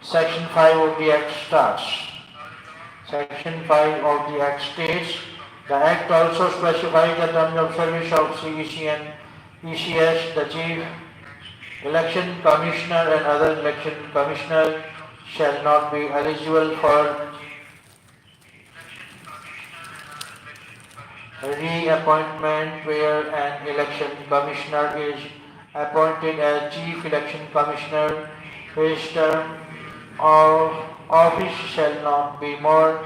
Section 5 of the Act starts. Section 5 of the Act states, the Act also specifies the terms of service of CEC and ECS. The Chief Election Commissioner and other election commissioners shall not be eligible for reappointment where an election commissioner is appointed as Chief Election Commissioner. His term of office shall not be more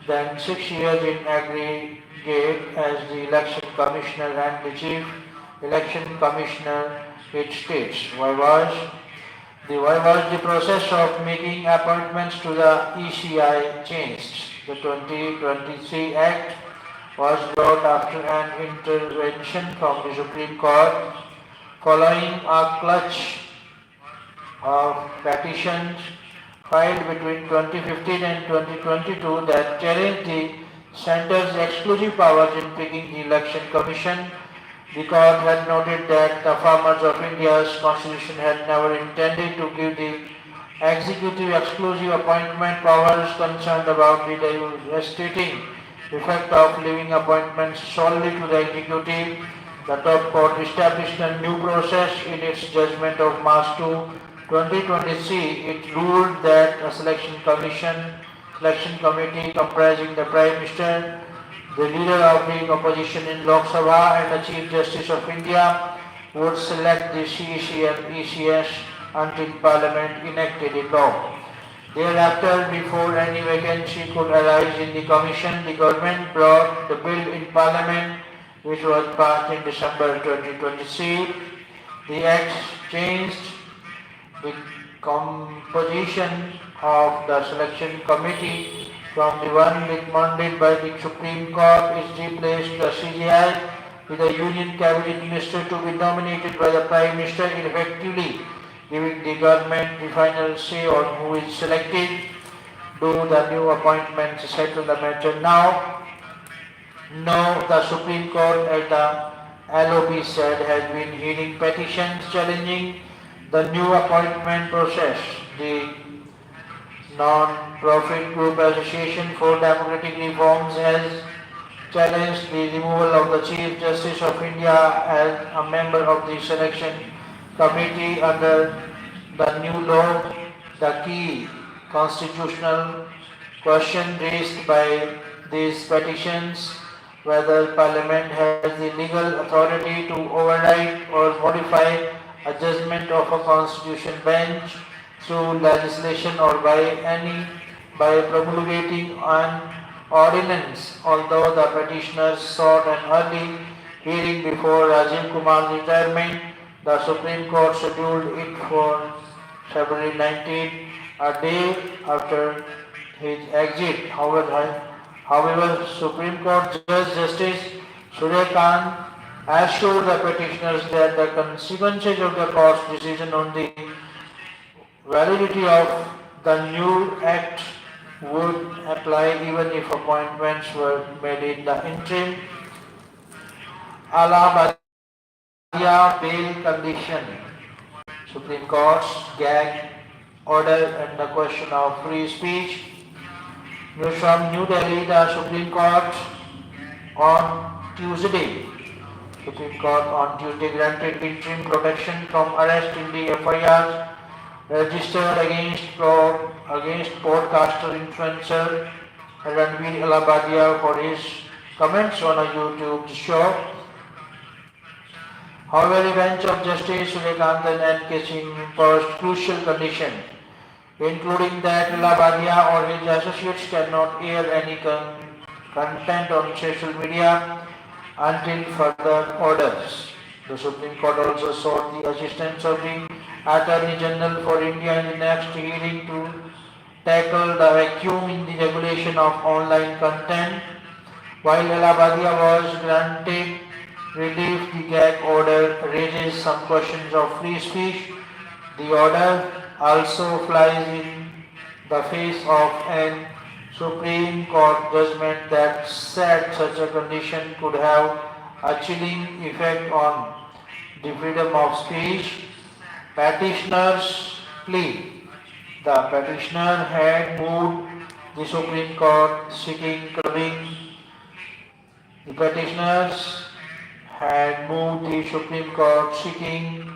than 6 years in aggregate as the Election Commissioner and the Chief Election Commissioner, it states. Why was the process of making appointments to the ECI changed? The 2023 Act was brought after an intervention from the Supreme Court following a clutch of petitions filed between 2015 and 2022 that challenged the center's exclusive powers in picking the election commission. The court had noted that the farmers of India's constitution had never intended to give the executive exclusive appointment powers, concerned about the devastating effect of leaving appointments solely to the executive. The top court established a new process in its judgment of March 2, 2023. It ruled that a selection committee comprising the Prime Minister, the leader of the opposition in Lok Sabha, and the Chief Justice of India would select the CEC and ECS until Parliament enacted a law. Thereafter, before any vacancy could arise in the Commission, the government brought the bill in Parliament, which was passed in December 2023. The Act changed the composition of the selection committee from the one recommended by the Supreme Court. Is replaced the CGI with a Union Cabinet Minister to be nominated by the Prime Minister, effectively giving the government the final say on who is selected. Do the new appointments settle the matter now? No, the Supreme Court, as the LOB said, has been hearing petitions challenging the new appointment process. The non-profit group Association for Democratic Reforms has challenged the removal of the Chief Justice of India as a member of the selection committee under the new law. The key constitutional question raised by these petitions, whether Parliament has the legal authority to override or modify a judgment of a constitution bench through legislation or by promulgating an ordinance. Although the petitioners sought an early hearing before Rajiv Kumar's retirement, the Supreme Court scheduled it for February 19, a day after his exit. However, Supreme Court Judge Justice Surya Kant assured the petitioners that the consequences of the court's decision on the validity of the new act would apply even if appointments were made in the interim. Allahabad bail condition, Supreme Court's gag order, and the question of free speech. News from New Delhi, the Supreme Court on Tuesday granted interim protection from arrest in the FIRs registered against podcaster influencer Ranveer Allahabad for his comments on a YouTube show. However, the bench of Justice Surya and K. Singh imposed crucial conditions, including that Allahabad or his associates cannot air any content on social media until further orders. The Supreme Court also sought the assistance of the Attorney General for India in the next hearing to tackle the vacuum in the regulation of online content. While Allahabad was granted relief, the gag order raises some questions of free speech. The order also flies in the face of an Supreme Court judgment that said such a condition could have a chilling effect on the freedom of speech. Petitioners plea. The petitioner had moved the Supreme Court seeking clubbing. The petitioners had moved the Supreme Court seeking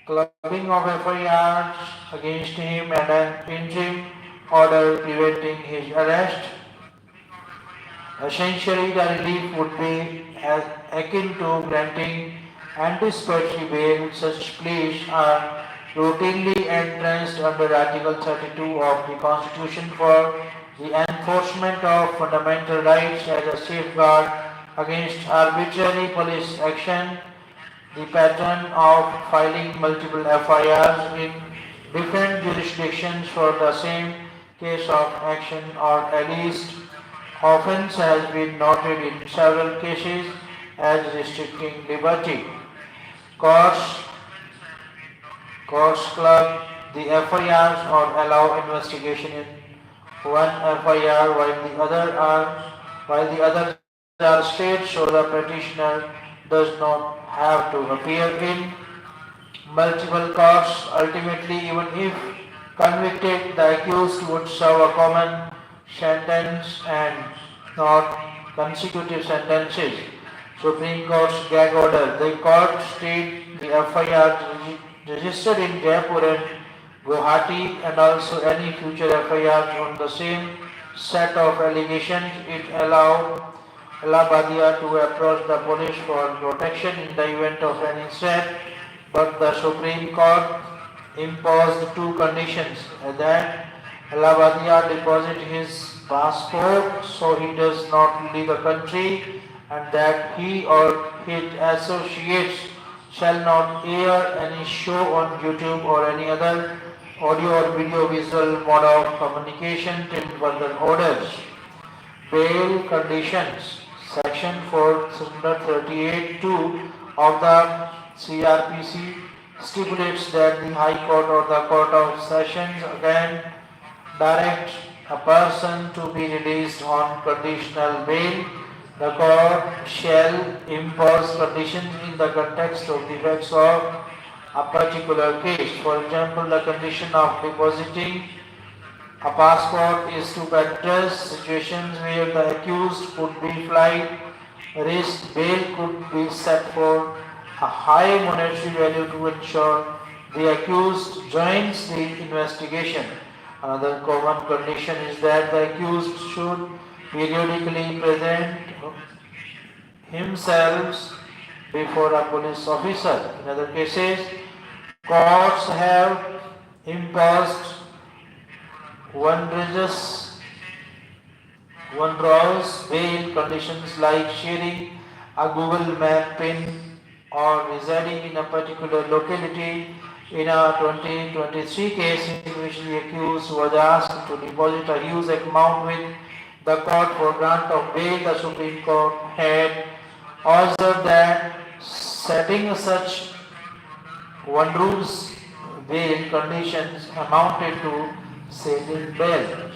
clubbing of FIRs against him and an interim order preventing his arrest. Essentially, the relief would be akin to granting anticipatory bail. Such pleas are routinely entrenched under Article 32 of the Constitution for the enforcement of fundamental rights as a safeguard against arbitrary police action. The pattern of filing multiple FIRs in different jurisdictions for the same case of action or alleged offense has been noted in several cases as restricting liberty. Courts Club. the FIRs or allow investigation in one FIR while the others are state, so the petitioner does not have to appear in multiple courts. Ultimately, even if convicted, the accused would serve a common sentence and not consecutive sentences. Supreme Court's gag order. The court stayed the FIR registered in Jaipur and Guwahati and also any future FIRs on the same set of allegations. It allowed Allahabadiya to approach the police for protection in the event of any threat, but the Supreme Court imposed two conditions: that Allahabadiya deposit his passport so he does not leave the country, and that he or his associates shall not air any show on YouTube or any other audio or video visual mode of communication till further orders. Bail conditions. Section 438(2) of the CRPC stipulates that the High Court or the Court of Sessions can direct a person to be released on conditional bail. The court shall impose conditions in the context of the facts of a particular case. For example, the condition of depositing a passport is to address situations where the accused could be flight risk. Bail could be set for a high monetary value to ensure the accused joins the investigation. Another common condition is that the accused should periodically present himself before a police officer. In other cases, courts have imposed wondrous bail conditions like sharing a Google Map pin or residing in a particular locality. In a 2023 case in which the accused was asked to deposit a huge amount with the court for grant of bail, the Supreme Court had observed that setting such wondrous bail conditions amounted to saving bail.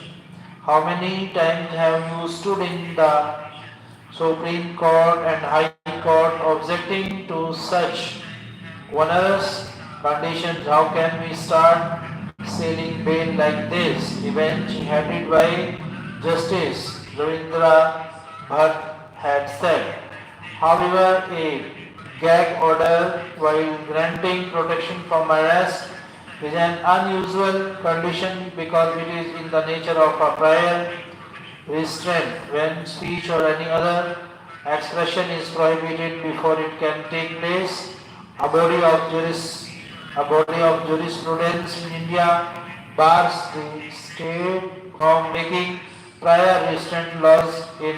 How many times have you stood in the Supreme Court and High Court objecting to such onerous conditions? How can we start selling bail like this? The bench headed by Justice Ravindra Bhatt had said. However, a gag order while granting protection from arrest is an unusual condition because it is in the nature of a prior restraint. When speech or any other expression is prohibited before it can take place, a body of jurisprudence in India bars the state from making prior restraint laws. In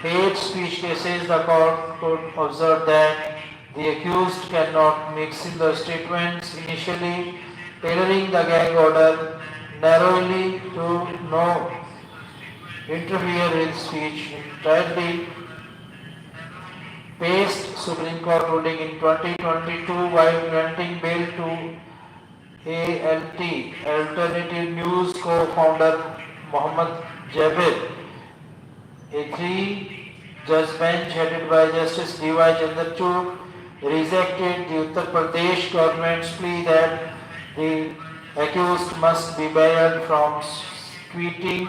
hate speech cases, the court could observe that the accused cannot mix in the statements initially, tailoring the gag order narrowly to no interfere with speech entirely. Paced Supreme Court ruling in 2022 while granting bail to ALT, Alternative News co-founder Mohammad Javed. A three-judge bench headed by Justice D.Y. Chandrachud rejected the Uttar Pradesh government's plea that the accused must be barred from tweeting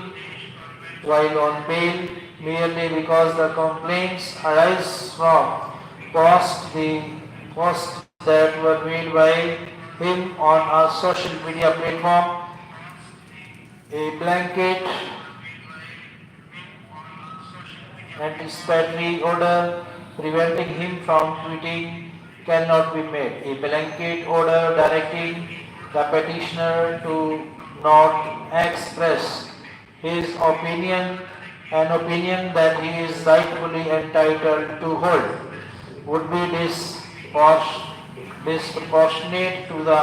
while on bail merely because the complaints arise from posts that were made by him on a social media platform. A blanket anticipatory order preventing him from tweeting cannot be made. A blanket order directing the petitioner to not express his opinion, an opinion that he is rightfully entitled to hold, would be disproportionate to the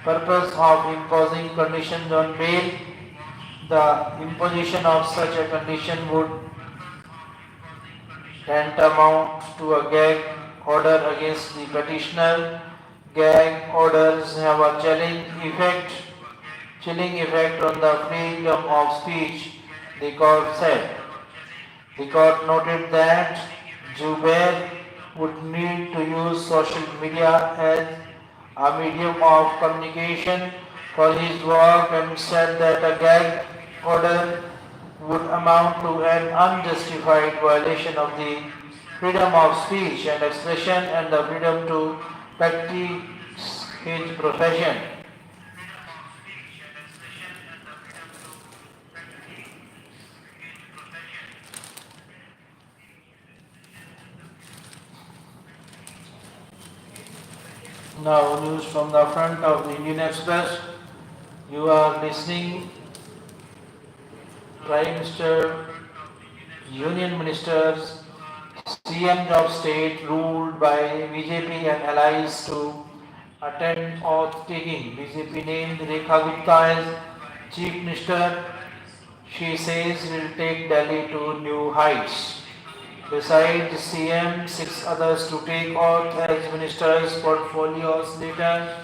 purpose of imposing conditions on bail. The imposition of such a condition would tantamount to a gag order against the petitioner. gag orders have a chilling effect on the freedom of speech, the court said. The court noted that Zubair would need to use social media as a medium of communication for his work and said that a gag order would amount to an unjustified violation of the freedom of speech and expression and the freedom to practice his profession. Now, news from the front of the Indian Express. You are listening Prime Minister, Union Ministers, CMs of state ruled by BJP and allies to attend oath taking. BJP named Rekha Gupta as Chief Minister. She says will take Delhi to new heights. Besides CM, 6 others to take oath as ministers' portfolios later.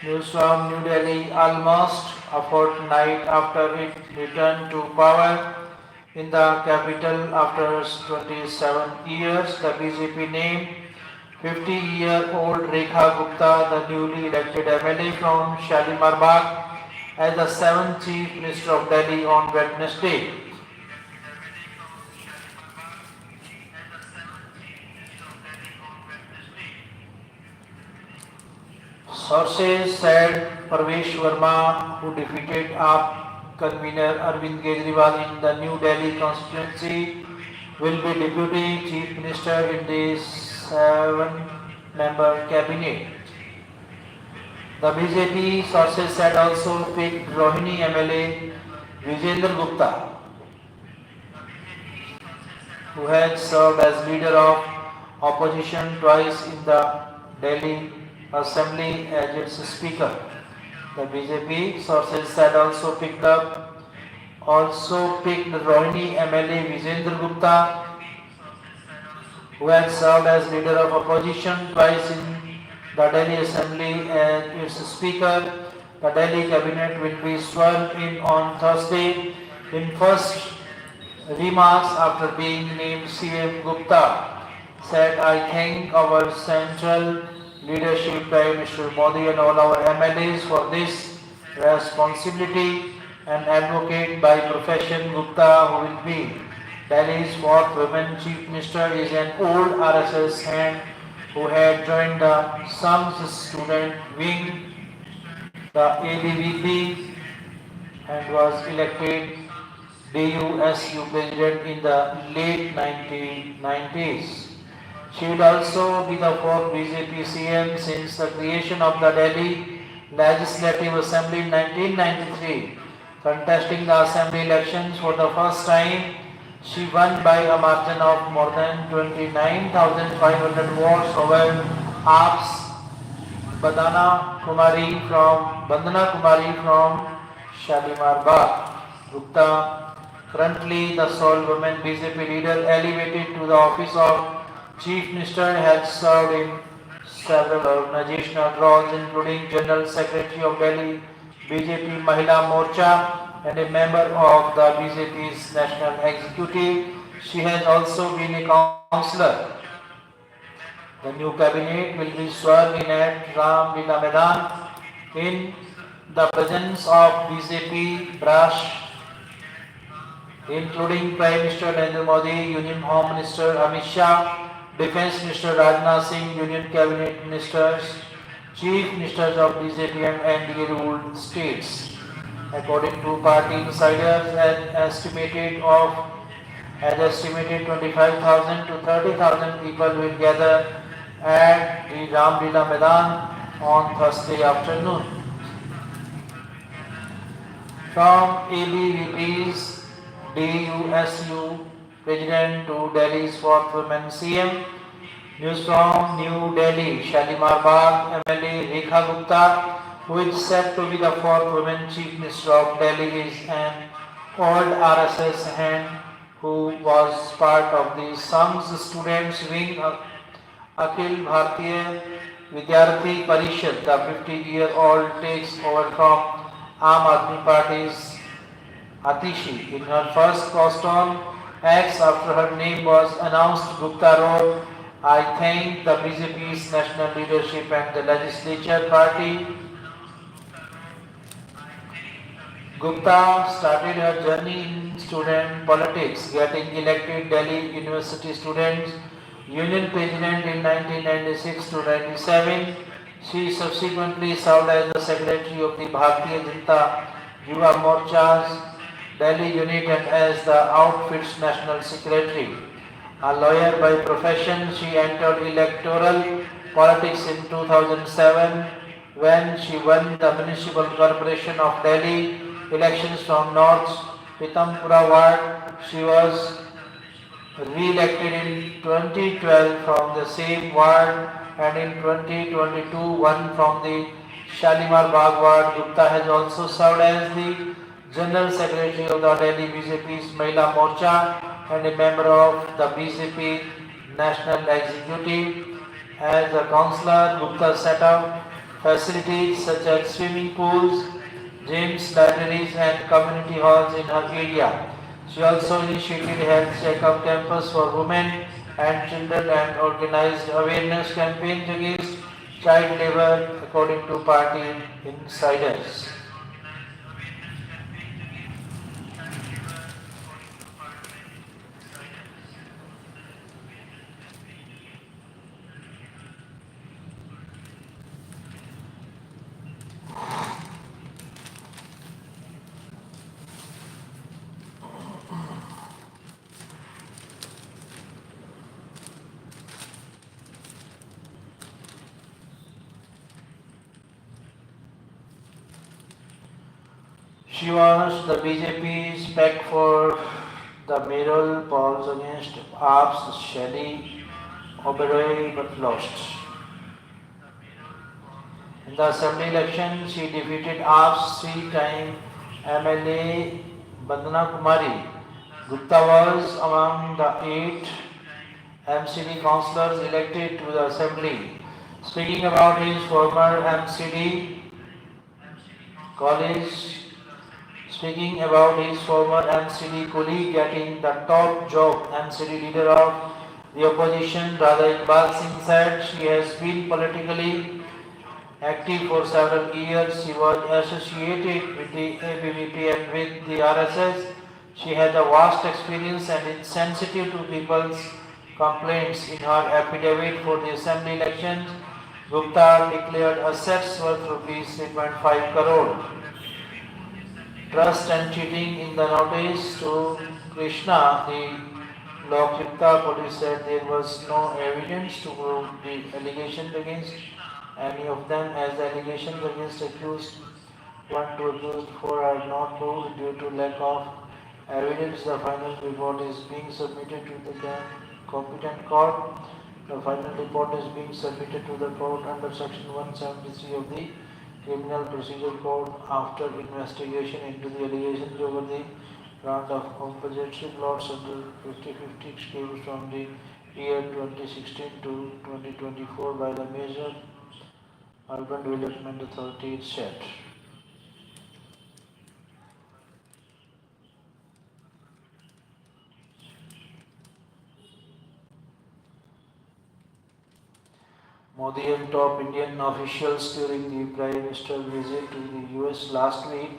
News from New Delhi: almost a fortnight after it returned to power in the capital after 27 years, the BJP named 50-year-old Rekha Gupta, the newly elected MLA from Shalimar Bagh, as the 7th Chief Minister of Delhi on Wednesday. Sources said Parvesh Verma, who defeated AAP convener Arvind Kejriwal in the New Delhi constituency, will be Deputy Chief Minister in the 7-member cabinet. The BJP sources said also picked Rohini MLA Vijayendra Gupta, who had served as leader of opposition twice in the Delhi Assembly as its speaker. The BJP sources said also picked Rohini MLA Vijayendra Gupta, who had served as leader of opposition twice in the Delhi Assembly as its speaker. The Delhi cabinet will be sworn in on Thursday. In first remarks after being named CM, Gupta said, "I thank our central leadership, Prime Minister Modi and all our MLAs for this responsibility and advocate by profession. Gupta, who will be Delhi's 4th women Chief Minister, is an old RSS hand who had joined the Sang's student wing, the ABVP, and was elected DUSU president in the late 1990s. She will also be the 4th BJP CM since the creation of the Delhi Legislative Assembly in 1993. Contesting the assembly elections for the first time, she won by a margin of more than 29,500 votes over AAP's Bandana Kumari from Shalimar Bagh. Gupta, currently the sole woman BJP leader elevated to the office of Chief Minister, has served in several organizational roles including General Secretary of Delhi BJP Mahila Morcha and a member of the BJP's National Executive. She has also been a councillor. The new cabinet will be sworn in at Ram Leela Maidan in the presence of BJP brass, including Prime Minister Narendra Modi, Union Home Minister Amit Shah, Defence Minister Rajnath Singh, Union Cabinet Ministers, Chief Ministers of BJP and NDA ruled states. According to party insiders, an estimated 25,000 to 30,000 people will gather at the Ram Leela Maidan on Thursday afternoon. From ABVP's DUSU President to Delhi's 4th woman CM. News from New Delhi: Shalimar Bagh MLA Rekha Gupta, who is said to be the 4th woman Chief Minister of Delhi, is an old RSS hand who was part of the Sang's students wing Akhil Bharatiya Vidyarthi Parishad, the 50-year-old, takes over from Aam Aadmi Party's Atishi. In her first post-on X after her name was announced, Gupta wrote, I thank the BJP's national leadership and the legislature party. Gupta started her journey in student politics, getting elected Delhi University Students Union President in 1996 to 97. She subsequently served as the Secretary of the Bharatiya Janata Yuva Morcha's Delhi unit and as the outfit's National Secretary. A lawyer by profession, she entered electoral politics in 2007 when she won the Municipal Corporation of Delhi elections from North Pitampura ward. She was re-elected in 2012 from the same ward and in 2022 won from the Shalimar Bagh ward. Gupta has also served as the General Secretary of the Delhi BJP's Mahila Morcha and a member of the BJP National Executive. As a councillor, Gupta set up facilities such as swimming pools, gyms, libraries and community halls in her area. She also initiated health checkup campus for women and children and organized awareness campaigns against child labor according to party insiders. She was the BJP's pick for the mayoral polls against AAP's Shelley Oberoi but lost. In the assembly election, she defeated AAP's three-time MLA Bandana Kumari. Gupta was among the 8 MCD councillors elected to the assembly. Speaking about his former MCD college, Speaking about his former MCD colleague getting the top job, MCD leader of the opposition, Radha Iqbal Singh said she has been politically active for several years. She was associated with the ABVP and with the RSS. She had a vast experience and is sensitive to people's complaints. In her affidavit for the assembly elections, Gupta declared assets worth rupees 3.5 crore. Trust and cheating in the notice to Krishna, the Lokayukta police said there was no evidence to prove the allegations against any of them, as the allegations against accused 1 to accused 4 are not proved due to lack of evidence. The final report is being submitted to the competent court. The final report is being submitted to the court under section 173 of the Criminal Procedure Code after investigation into the allegations over the grant of compensatory plots under 50/50 schemes from the year 2016 to 2024 by the Major Urban Development Authority, it said. Modi and top Indian officials during the Prime Minister's visit to the US last week.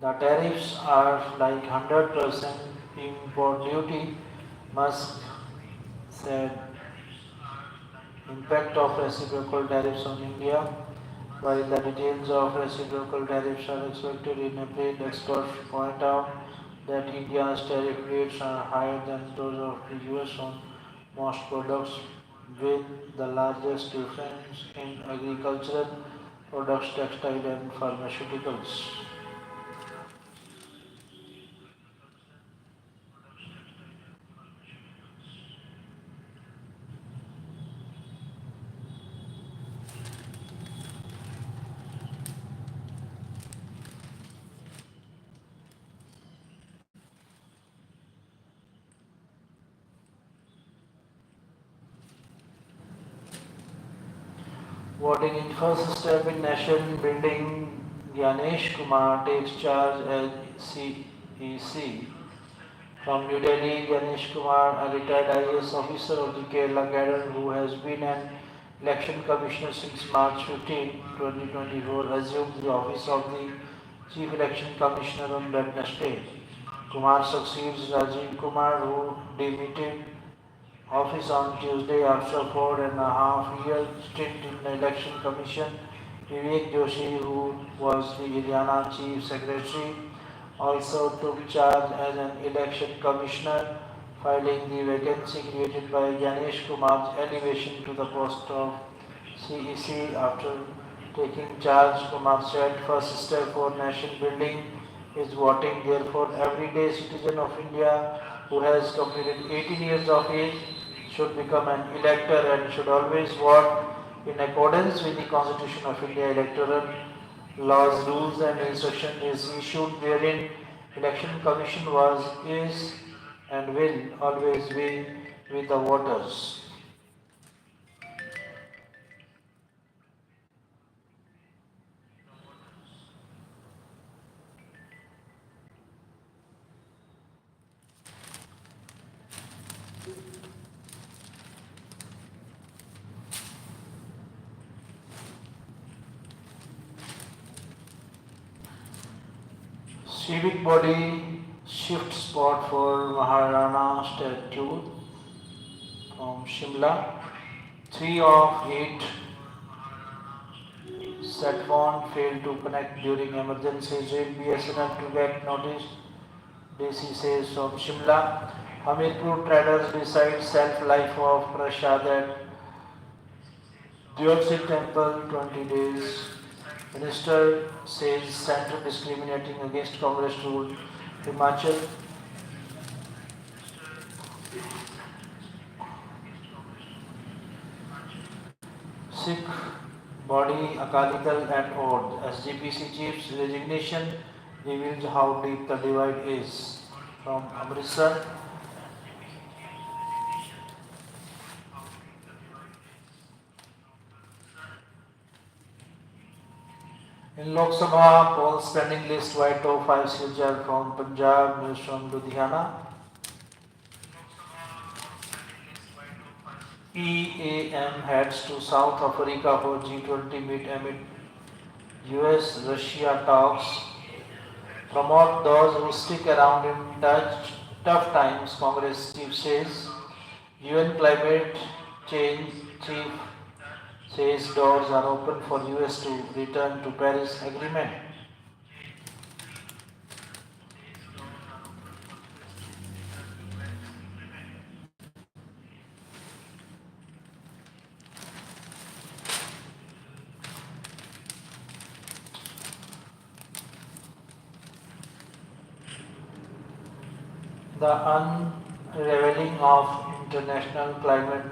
The tariffs are like 100% import duty, Musk said. Impact of reciprocal tariffs on India. While the details of reciprocal tariffs are expected in April, experts point out that India's tariff rates are higher than those of the US on most products, with the largest difference in agricultural products, textile and pharmaceuticals. Voting in first step in nation building, Gyanesh Kumar takes charge as CEC. From New Delhi, Ganesh Kumar, a retired IAS officer of the Kerala cadre who has been an election commissioner since March 15, 2024, assumed the office of the Chief Election Commissioner on Wednesday. Kumar succeeds Rajiv Kumar, who demitted office on Tuesday after a 4.5-year stint in the Election Commission. Vivek Joshi, who was the Haryana Chief Secretary, also took charge as an election commissioner, filling the vacancy created by Ganesh Kumar's elevation to the post of CEC. After taking charge, Kumar said, first step for nation building is voting. Therefore, everyday citizen of India who has completed 18 years of age should become an elector and should always vote in accordance with the Constitution of India. Electoral laws, rules and instruction is issued wherein election commission was, is and will always be with the voters. Civic body shift spot for Maharana statue from Shimla. 3 of 8 set phone failed to connect during emergencies. Rail BSNL to get notice. DC says from Shimla. Hamirpur traders decide self-life of Prasad at Dioxid Temple 20 days. Minister says centre discriminating against Congress rule. Himachal. Sikh body Akalical at Ord. SGPC chief's resignation reveals how deep the divide is. From Amritsar. In Lok Sabha, poll spending list wide top 5 seats are from Punjab. News from Ludhiana. EAM heads to South Africa for G20 meet amid US-Russia talks. Promote those who stick around in tough times, Congress chief says. UN climate change chief says doors are open for US to return to Paris Agreement. The unraveling of international climate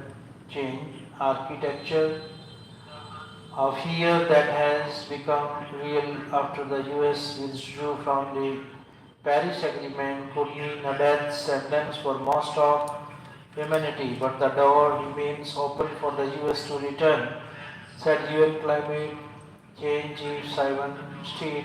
change architecture, a fear that has become real after the US withdrew from the Paris Agreement, could mean a death sentence for most of humanity, but the door remains open for the US to return, said UN Climate Change Chief Simon Steele.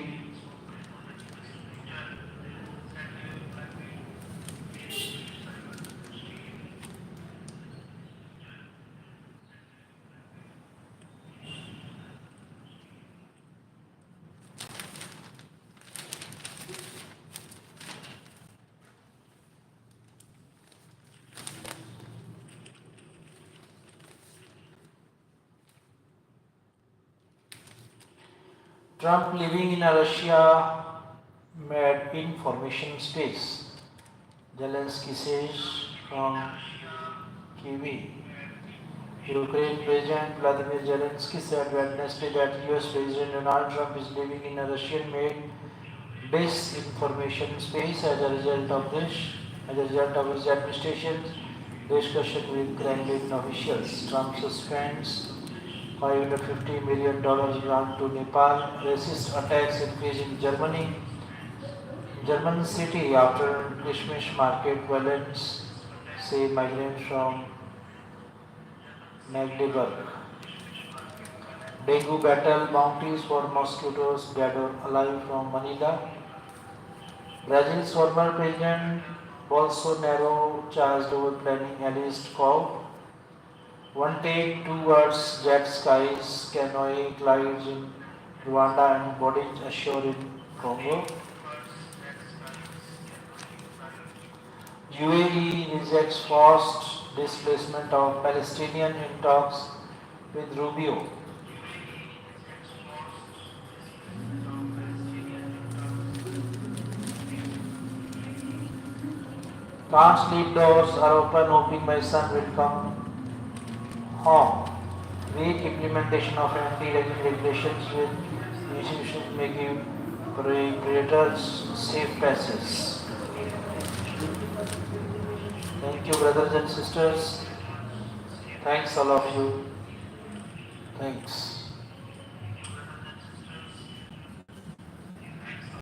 Trump living in a Russia-made information space, Zelensky says from Kyiv. Ukraine President Vladimir Zelensky said Wednesday that US President Donald Trump is living in a Russian-made disinformation space as a result of his administration's discussion with Kremlin officials. Trump suspends $550 million grant to Nepal. Racist attacks increase in German city after Christmas market violence, say migrants from Magdeburg. Dengue battle bounties for mosquitoes gathered alive from Manila. Brazil's former president Bolsonaro charged over planning alleged coup. One take, two words, jet skies, canoe glides in Rwanda and bodies ashore in Congo. UAE rejects forced displacement of Palestinian in talks with Rubio. Can't sleep, doors are open, hoping my son will come home. Weak implementation of anti-ragging regulations with institutions may give predators safe passage. Thank you, brothers and sisters. Thanks, all of you. Thanks.